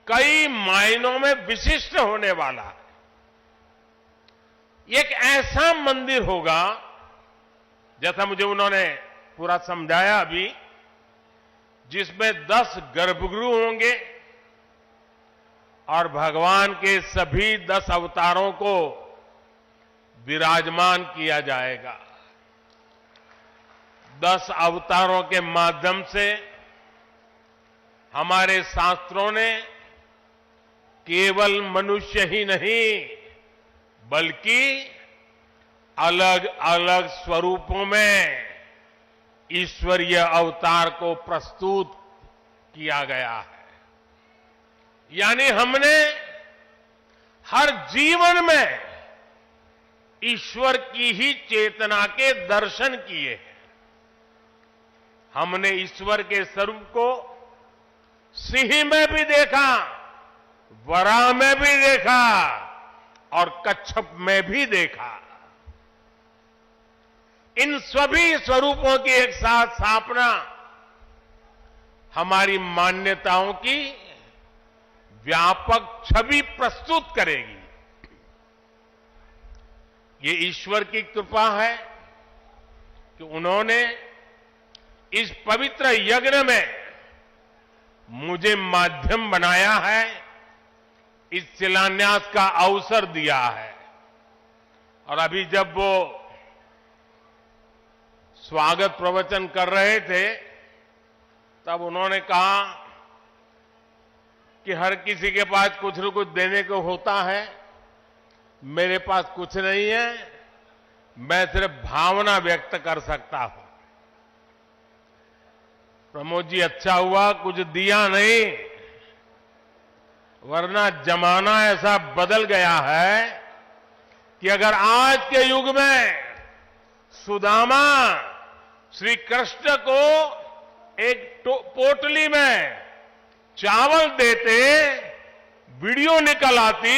कई मायनों में विशिष्ट होने वाला है। एक ऐसा मंदिर होगा, जैसा मुझे उन्होंने पूरा समझाया अभी, जिसमें 10 गर्भगृह होंगे और भगवान के सभी 10 अवतारों को विराजमान किया जाएगा। 10 अवतारों के माध्यम से हमारे शास्त्रों ने केवल मनुष्य ही नहीं, बल्कि अलग अलग स्वरूपों में ईश्वरीय अवतार को प्रस्तुत किया गया है। यानी हमने हर जीवन में ईश्वर की ही चेतना के दर्शन किए हैं। हमने ईश्वर के स्वरूप को सिंह में भी देखा, वराह में भी देखा और कच्छप में भी देखा। इन सभी स्वरूपों की एक साथ स्थापना हमारी मान्यताओं की व्यापक छवि प्रस्तुत करेगी। ये ईश्वर की कृपा है कि उन्होंने इस पवित्र यज्ञ में मुझे माध्यम बनाया है, इस शिलान्यास का अवसर दिया है। और अभी जब वो स्वागत प्रवचन कर रहे थे, तब उन्होंने कहा कि हर किसी के पास कुछ न कुछ देने को होता है, मेरे पास कुछ नहीं है, मैं सिर्फ भावना व्यक्त कर सकता हूं। प्रमोद जी, अच्छा हुआ कुछ दिया नहीं, वरना जमाना ऐसा बदल गया है कि अगर आज के युग में सुदामा श्री कृष्ण को एक पोटली में चावल देते, वीडियो निकल आती,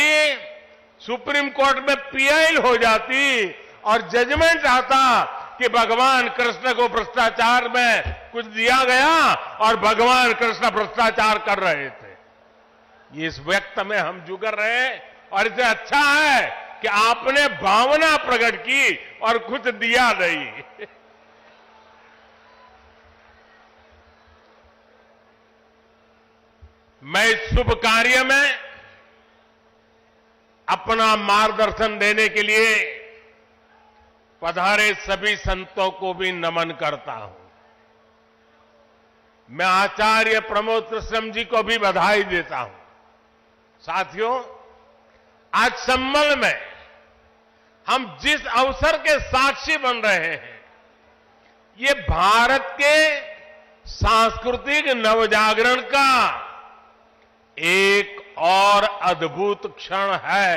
सुप्रीम कोर्ट में पीआई हो जाती और जजमेंट आता कि भगवान कृष्ण को भ्रष्टाचार में कुछ दिया गया और भगवान कृष्ण भ्रष्टाचार कर रहे थे। इस व्यक्त में हम जुगर रहे और इससे अच्छा है कि आपने भावना प्रकट की और कुछ दिया नहीं। मैं इस शुभ कार्य में अपना मार्गदर्शन देने के लिए पधारे सभी संतों को भी नमन करता हूं। मैं आचार्य प्रमोद कृष्णम जी को भी बधाई देता हूं। साथियों, आज संभल में हम जिस अवसर के साक्षी बन रहे हैं, ये भारत के सांस्कृतिक नवजागरण का एक और अद्भुत क्षण है।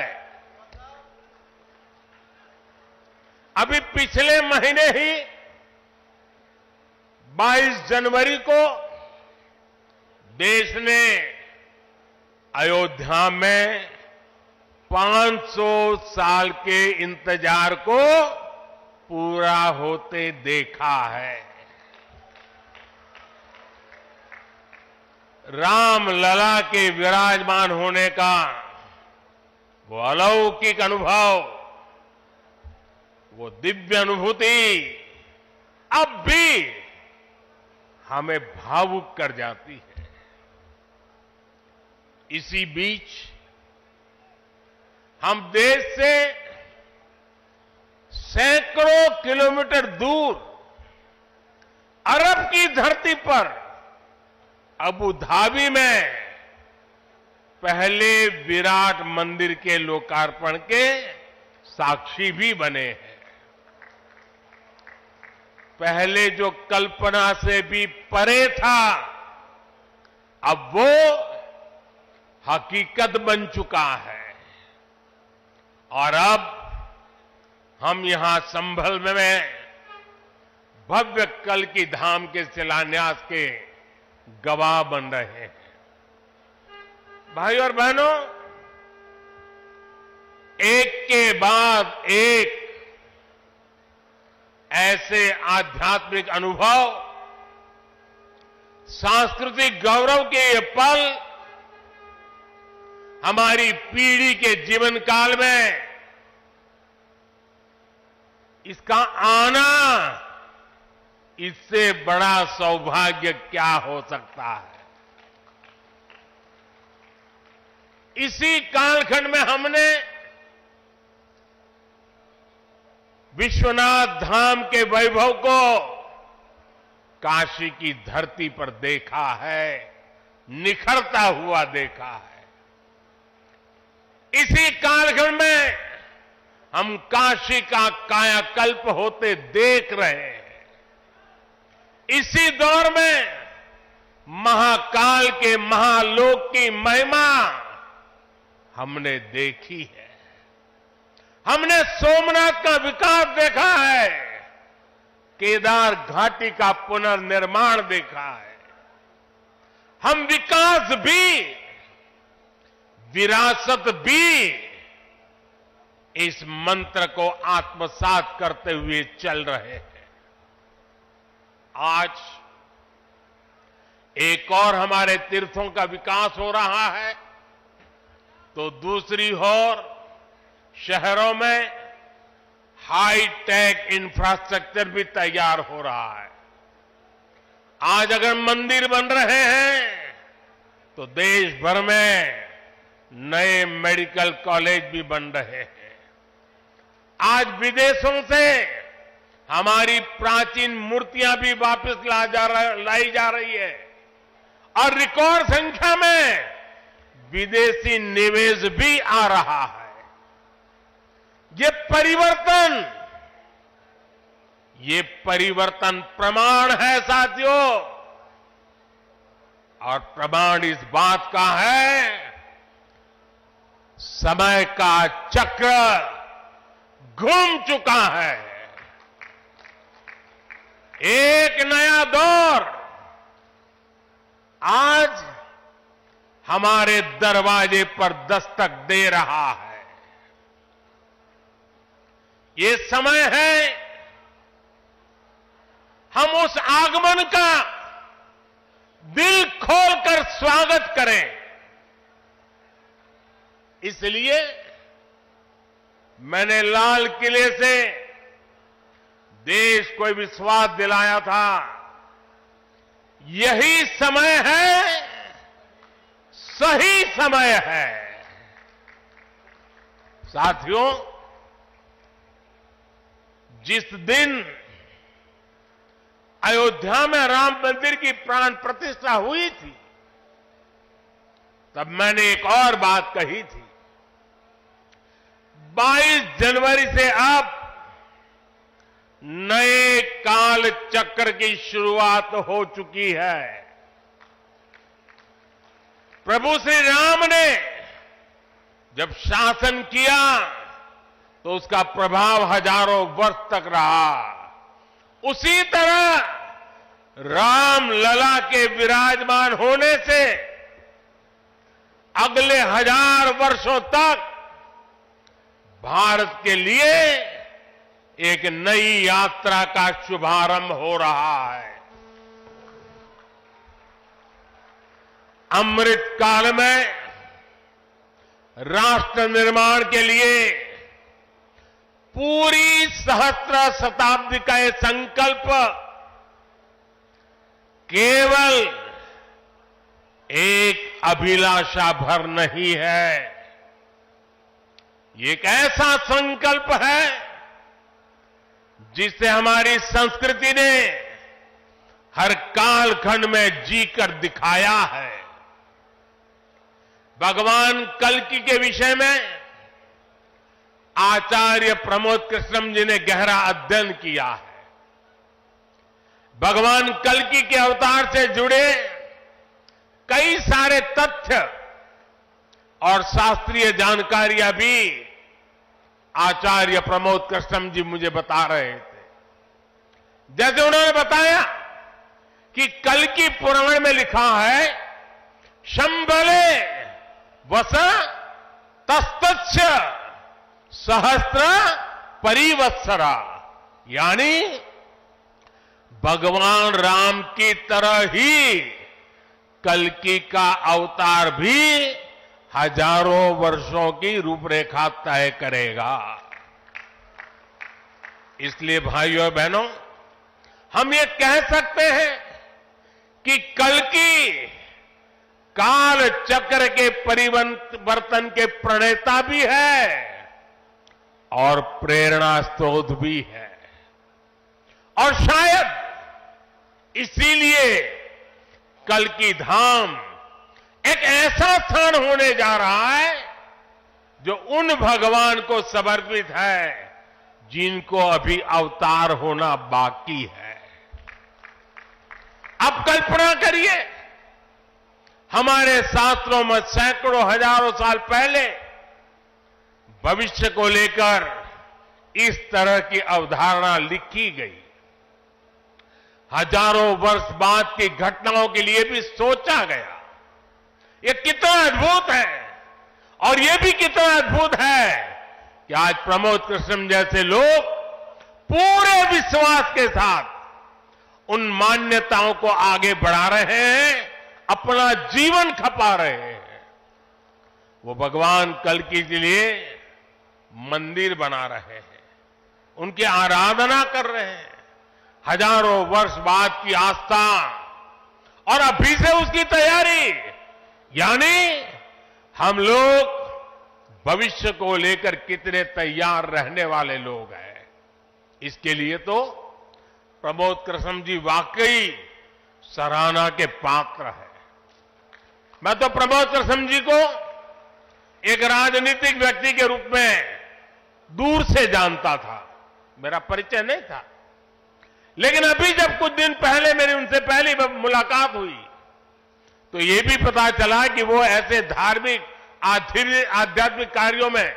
अभी पिछले महीने ही 22 जनवरी को देश ने अयोध्या में 500 साल के इंतजार को पूरा होते देखा है। राम लला के विराजमान होने का वो अलौकिक अनुभव, वो दिव्य अनुभूति अब भी हमें भावुक कर जाती है। इसी बीच हम देश से सैकड़ों किलोमीटर दूर अरब की धरती पर अबू धाबी में पहले विराट मंदिर के लोकार्पण के साक्षी भी बने हैं। पहले जो कल्पना से भी परे था, अब वो हकीकत बन चुका है। और अब हम यहां संभल में भव्य कल्कि धाम के शिलान्यास के गवाह बन रहे हैं। भाई और बहनों, एक के बाद एक ऐसे आध्यात्मिक अनुभव, सांस्कृतिक गौरव के ये पल हमारी पीढ़ी के जीवन काल में इसका आना, इससे बड़ा सौभाग्य क्या हो सकता है। इसी कालखंड में हमने विश्वनाथ धाम के वैभव को काशी की धरती पर देखा है, निखरता हुआ देखा है। इसी कालखंड में हम काशी का कायाकल्प होते देख रहे हैं। इसी दौर में महाकाल के महालोक की महिमा हमने देखी है। हमने सोमनाथ का विकास देखा है, केदार घाटी का पुनर्निर्माण देखा है। हम विकास भी, विरासत भी, इस मंत्र को आत्मसात करते हुए चल रहे हैं। आज एक और हमारे तीर्थों का विकास हो रहा है, तो दूसरी ओर शहरों में हाई टेक इंफ्रास्ट्रक्चर भी तैयार हो रहा है। आज अगर मंदिर बन रहे हैं, तो देश भर में नए मेडिकल कॉलेज भी बन रहे हैं। आज विदेशों से हमारी प्राचीन मूर्तियां भी वापस लाई जा रही है और रिकॉर्ड संख्या में विदेशी निवेश भी आ रहा है। ये परिवर्तन प्रमाण है साथियों, और प्रमाण इस बात का है समय का चक्र घूम चुका है। एक नया दौर आज हमारे दरवाजे पर दस्तक दे रहा है। ये समय है हम उस आगमन का दिल खोलकर स्वागत करें। इसलिए मैंने लाल किले से देश को विश्वास दिलाया था, यही समय है, सही समय है। साथियों, जिस दिन अयोध्या में राम मंदिर की प्राण प्रतिष्ठा हुई थी, तब मैंने एक और बात कही थी, 22 जनवरी से अब नए काल चक्र की शुरुआत हो चुकी है। प्रभु श्री राम ने जब शासन किया तो उसका प्रभाव हजारों वर्ष तक रहा। उसी तरह राम लला के विराजमान होने से अगले 1000 वर्षों तक भारत के लिए एक नई यात्रा का शुभारंभ हो रहा है। अमृत काल में राष्ट्र निर्माण के लिए पूरी सहस्त्र शताब्दी का यह संकल्प केवल एक अभिलाषा भर नहीं है, ये एक ऐसा संकल्प है जिसे हमारी संस्कृति ने हर कालखंड में जीकर दिखाया है। भगवान कल्कि के विषय में आचार्य प्रमोद कृष्णम जी ने गहरा अध्ययन किया है। भगवान कल्कि के अवतार से जुड़े कई सारे तथ्य और शास्त्रीय जानकारियां भी आचार्य प्रमोद कृष्णम जी मुझे बता रहे थे। जैसे उन्होंने बताया कि कल्कि पुराण में लिखा है, शंबले वस तस्तच्छ सहस्त्र परिवत्सरा, यानी भगवान राम की तरह ही कल्कि का अवतार भी हजारों वर्षों की रूपरेखा तय करेगा। इसलिए भाइयों बहनों, हम ये कह सकते हैं कि कल्कि काल चक्र के परिवर्तन के प्रणेता भी है और प्रेरणा स्रोत भी है। और शायद इसीलिए कल्कि धाम एक ऐसा स्थान होने जा रहा है जो उन भगवान को समर्पित है जिनको अभी अवतार होना बाकी है। अब कल्पना करिए, हमारे शास्त्रों में सैकड़ों हजारों साल पहले भविष्य को लेकर इस तरह की अवधारणा लिखी गई। हजारों वर्ष बाद की घटनाओं के लिए भी सोचा गया। ये कितना अद्भुत है, और ये भी कितना अद्भुत है कि आज प्रमोद कृष्णम जैसे लोग पूरे विश्वास के साथ उन मान्यताओं को आगे बढ़ा रहे हैं, अपना जीवन खपा रहे हैं। वो भगवान कल्कि के लिए मंदिर बना रहे हैं, उनकी आराधना कर रहे हैं। हजारों वर्ष बाद की आस्था और अभी से उसकी तैयारी, यानी हम लोग भविष्य को लेकर कितने तैयार रहने वाले लोग हैं। इसके लिए तो प्रमोद कृष्णम जी वाकई सराहना के पात्र है। मैं तो प्रमोद कृष्णम जी को एक राजनीतिक व्यक्ति के रूप में दूर से जानता था, मेरा परिचय नहीं था। लेकिन अभी जब कुछ दिन पहले मेरी उनसे पहली मुलाकात हुई तो यह भी पता चला कि वो ऐसे धार्मिक आध्यात्मिक कार्यों में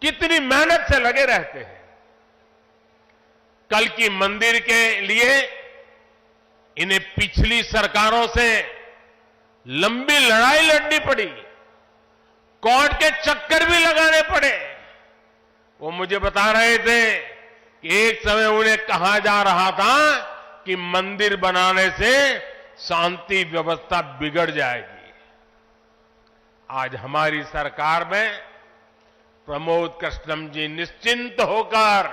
कितनी मेहनत से लगे रहते हैं। कल की मंदिर के लिए इन्हें पिछली सरकारों से लंबी लड़ाई लड़नी पड़ी, कोर्ट के चक्कर भी लगाने पड़े। वो मुझे बता रहे थे कि एक समय उन्हें कहा जा रहा था कि मंदिर बनाने से शांति व्यवस्था बिगड़ जाएगी। आज हमारी सरकार में प्रमोद कृष्णम जी निश्चिंत होकर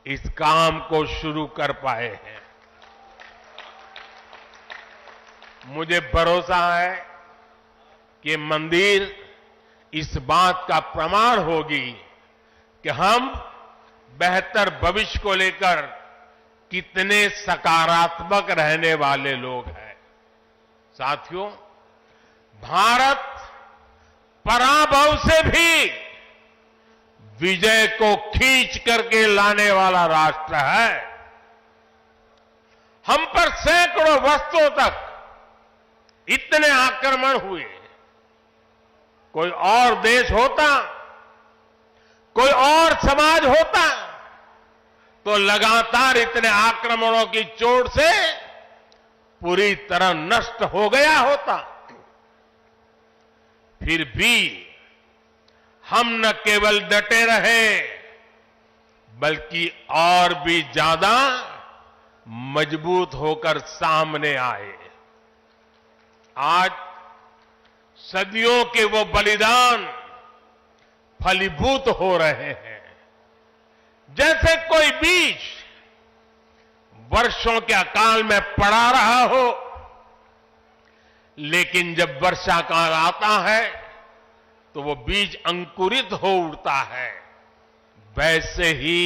इस काम को शुरू कर पाए हैं। मुझे भरोसा है कि मंदिर इस बात का प्रमाण होगी कि हम बेहतर भविष्य को लेकर कितने सकारात्मक रहने वाले लोग हैं। साथियों, भारत पराभव से भी विजय को खींच करके लाने वाला राष्ट्र है। हम पर सैकड़ों वर्षों तक इतने आक्रमण हुए, कोई और देश होता, कोई और समाज होता तो लगातार इतने आक्रमणों की चोट से पूरी तरह नष्ट हो गया होता। फिर भी हम न केवल डटे रहे बल्कि और भी ज्यादा मजबूत होकर सामने आए। आज सदियों के वो बलिदान फलीभूत हो रहे हैं। जैसे कोई बीज वर्षों के अकाल में पड़ा रहा हो, लेकिन जब वर्षा काल आता है तो वो बीज अंकुरित हो उठता है। वैसे ही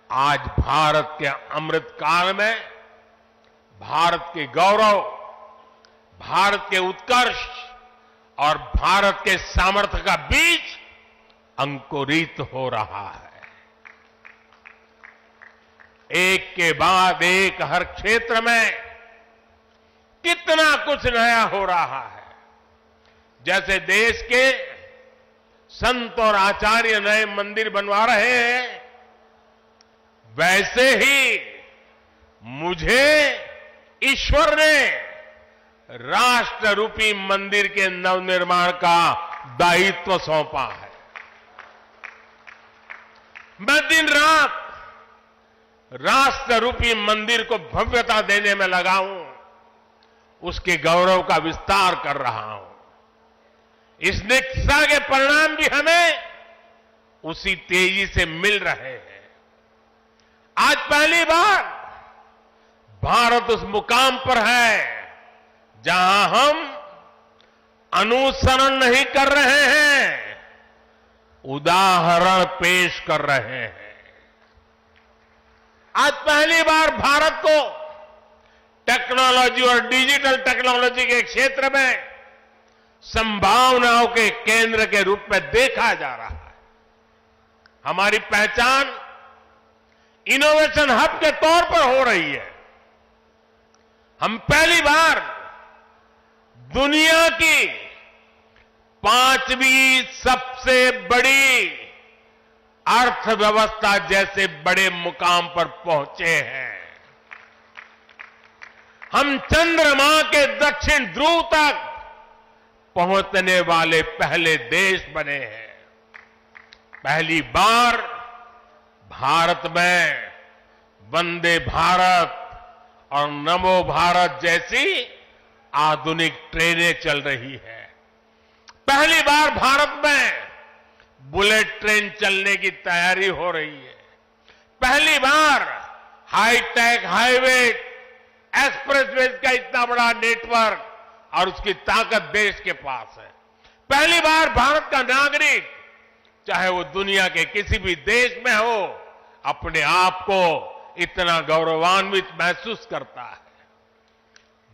आज भारत के अमृत काल में भारत के गौरव, भारत के उत्कर्ष और भारत के सामर्थ्य का बीज अंकुरित हो रहा है। एक के बाद एक हर क्षेत्र में कितना कुछ नया हो रहा है। जैसे देश के संत और आचार्य नए मंदिर बनवा रहे हैं, वैसे ही मुझे ईश्वर ने राष्ट्र रूपी मंदिर के नवनिर्माण का दायित्व सौंपा है। मैं दिन रात राष्ट्र रूपी मंदिर को भव्यता देने में लगा हूं, उसके गौरव का विस्तार कर रहा हूं। इस निष्ठा के परिणाम भी हमें उसी तेजी से मिल रहे हैं। आज पहली बार भारत उस मुकाम पर है जहां हम अनुसरण नहीं कर रहे हैं, उदाहरण पेश कर रहे हैं। आज पहली बार भारत को टेक्नोलॉजी और डिजिटल टेक्नोलॉजी के क्षेत्र में संभावनाओं के केंद्र के रूप में देखा जा रहा है। हमारी पहचान इनोवेशन हब के तौर पर हो रही है। हम पहली बार दुनिया की 5वीं सबसे बड़ी अर्थव्यवस्था जैसे बड़े मुकाम पर पहुंचे हैं। हम चंद्रमा के दक्षिण ध्रुव तक पहुंचने वाले पहले देश बने हैं। पहली बार भारत में वंदे भारत और नमो भारत जैसी आधुनिक ट्रेनें चल रही है। पहली बार भारत में बुलेट ट्रेन चलने की तैयारी हो रही है। पहली बार हाईटेक हाईवे एक्सप्रेसवेज का इतना बड़ा नेटवर्क और उसकी ताकत देश के पास है। पहली बार भारत का नागरिक, चाहे वो दुनिया के किसी भी देश में हो, अपने आप को इतना गौरवान्वित महसूस करता है।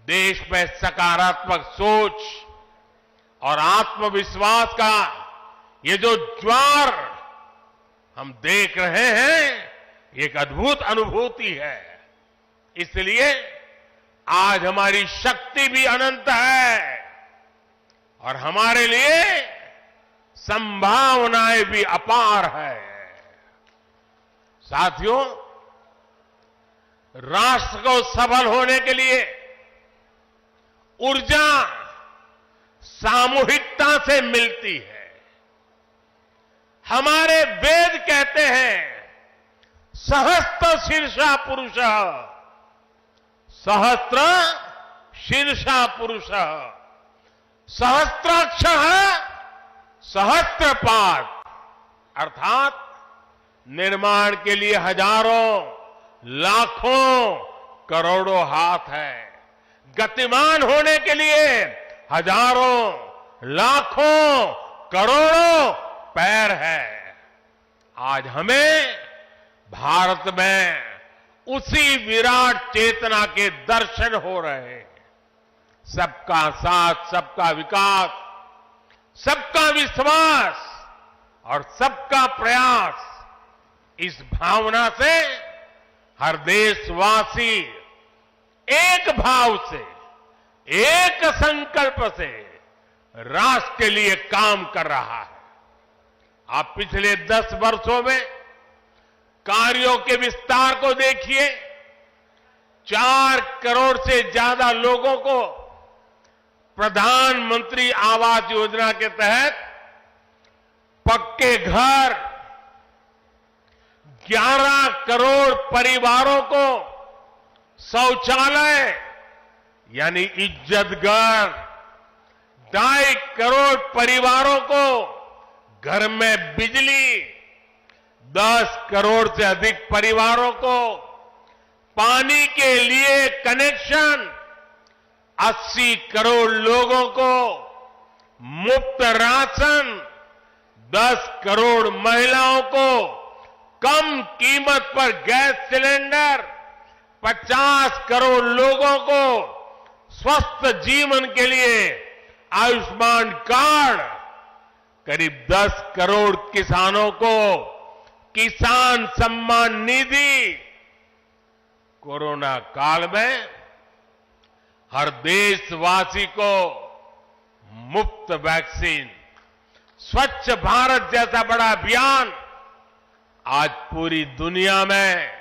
देश में सकारात्मक सोच और आत्मविश्वास का ये जो ज्वार हम देख रहे हैं, एक अद्भुत अनुभूति है। इसलिए आज हमारी शक्ति भी अनंत है और हमारे लिए संभावनाएं भी अपार है। साथियों, राष्ट्र को सफल होने के लिए ऊर्जा सामूहिकता से मिलती है। हमारे वेद कहते हैं, सहस्त्र शीर्षा पुरुष, सहस्त्र शीर्षा पुरुष, सहस्त्राक्ष सहस्त्रपाद, अर्थात निर्माण के लिए हजारों, लाखों, करोड़ों हाथ है। गतिमान होने के लिए हजारों, लाखों, करोड़ों पैर है। आज हमें भारत में उसी विराट चेतना के दर्शन हो रहे हैं। सबका साथ, सबका विकास, सबका विश्वास और सबका प्रयास, इस भावना से हर देशवासी एक भाव से, एक संकल्प से राष्ट्र के लिए काम कर रहा है। आप पिछले 10 वर्षों में कार्यों के विस्तार को देखिए। 4 करोड़ से ज्यादा लोगों को प्रधानमंत्री आवास योजना के तहत पक्के घर, 11 करोड़ परिवारों को शौचालय यानी इज्जत घर, 2.5 करोड़ परिवारों को घर में बिजली, 10 करोड़ से अधिक परिवारों को पानी के लिए कनेक्शन, 80 करोड़ लोगों को मुफ्त राशन, 10 करोड़ महिलाओं को कम कीमत पर गैस सिलेंडर, 50 करोड़ लोगों को स्वस्थ जीवन के लिए आयुष्मान कार्ड, करीब 10 करोड़ किसानों को किसान सम्मान निधि। कोरोना काल में हर देशवासी को मुफ्त वैक्सीन, स्वच्छ भारत जैसा बड़ा अभियान, आज पूरी दुनिया में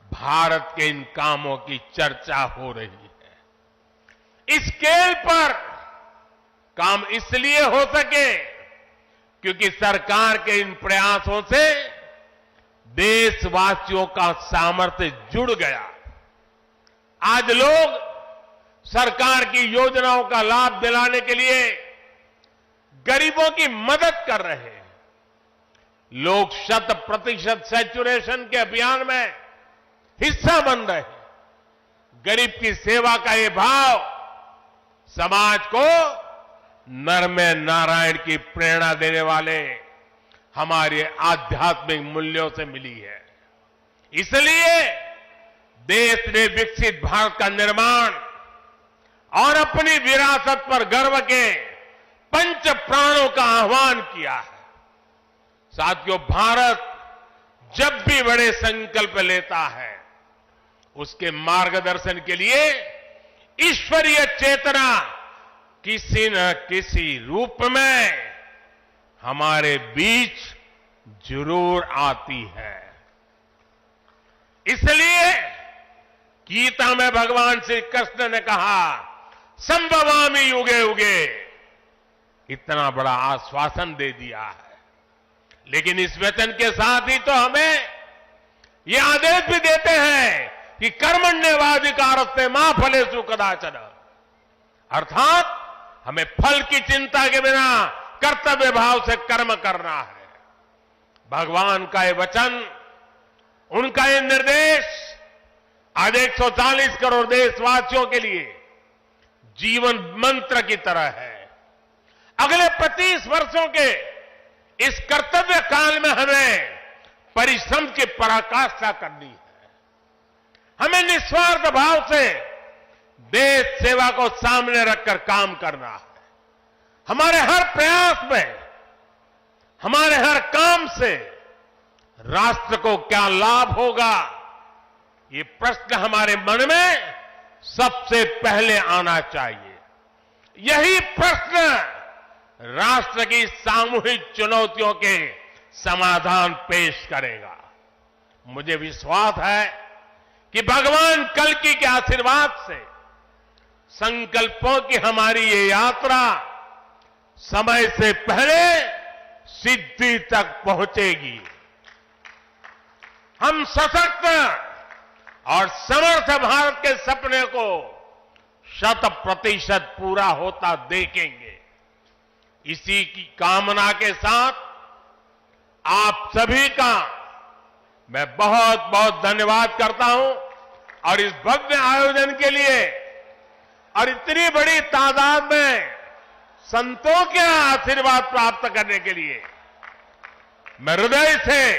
भारत के इन कामों की चर्चा हो रही है। इस स्केल पर काम इसलिए हो सके क्योंकि सरकार के इन प्रयासों से देशवासियों का सामर्थ्य जुड़ गया। आज लोग सरकार की योजनाओं का लाभ दिलाने के लिए गरीबों की मदद कर रहे हैं। लोग 100% सैचुरेशन के अभियान में हिस्सा बन रहे हैं। गरीब की सेवा का ये भाव समाज को नर में नारायण की प्रेरणा देने वाले हमारे आध्यात्मिक मूल्यों से मिली है। इसलिए देश ने विकसित भारत का निर्माण और अपनी विरासत पर गर्व के 5 प्राणों का आह्वान किया है। साथियों, भारत जब भी बड़े संकल्प लेता है, उसके मार्गदर्शन के लिए ईश्वरीय चेतना किसी न किसी रूप में हमारे बीच जरूर आती है। इसलिए गीता में भगवान श्री कृष्ण ने कहा, संभवामि युगे युगे, इतना बड़ा आश्वासन दे दिया है। लेकिन इस वचन के साथ ही तो हमें ये आदेश भी देते हैं कि कर्मण्येवाधिकारस्ते मा फलेषु कदाचन, अर्थात हमें फल की चिंता के बिना कर्तव्य भाव से कर्म करना है। भगवान का ये वचन, उनका ये निर्देश आज 140 करोड़ देशवासियों के लिए जीवन मंत्र की तरह है। अगले 25 वर्षों के इस कर्तव्य काल में हमें परिश्रम की पराकाष्ठा करनी है। हमें निस्वार्थ भाव से देश सेवा को सामने रखकर काम करना है। हमारे हर प्रयास में, हमारे हर काम से राष्ट्र को क्या लाभ होगा, ये प्रश्न हमारे मन में सबसे पहले आना चाहिए। यही प्रश्न राष्ट्र की सामूहिक चुनौतियों के समाधान पेश करेगा। मुझे विश्वास है कि भगवान कल्कि के आशीर्वाद से संकल्पों की हमारी ये यात्रा समय से पहले सिद्धि तक पहुंचेगी। हम सशक्त और समर्थ भारत के सपने को 100% पूरा होता देखेंगे। इसी की कामना के साथ आप सभी का मैं बहुत बहुत धन्यवाद करता हूं और इस भव्य आयोजन के लिए और इतनी बड़ी तादाद में संतों के आशीर्वाद प्राप्त करने के लिए मैं हृदय से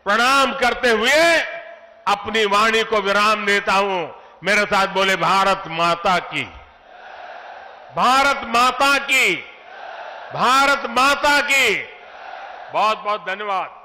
प्रणाम करते हुए अपनी वाणी को विराम देता हूं। मेरे साथ बोले भारत माता की, भारत माता की, भारत माता की। बहुत बहुत धन्यवाद।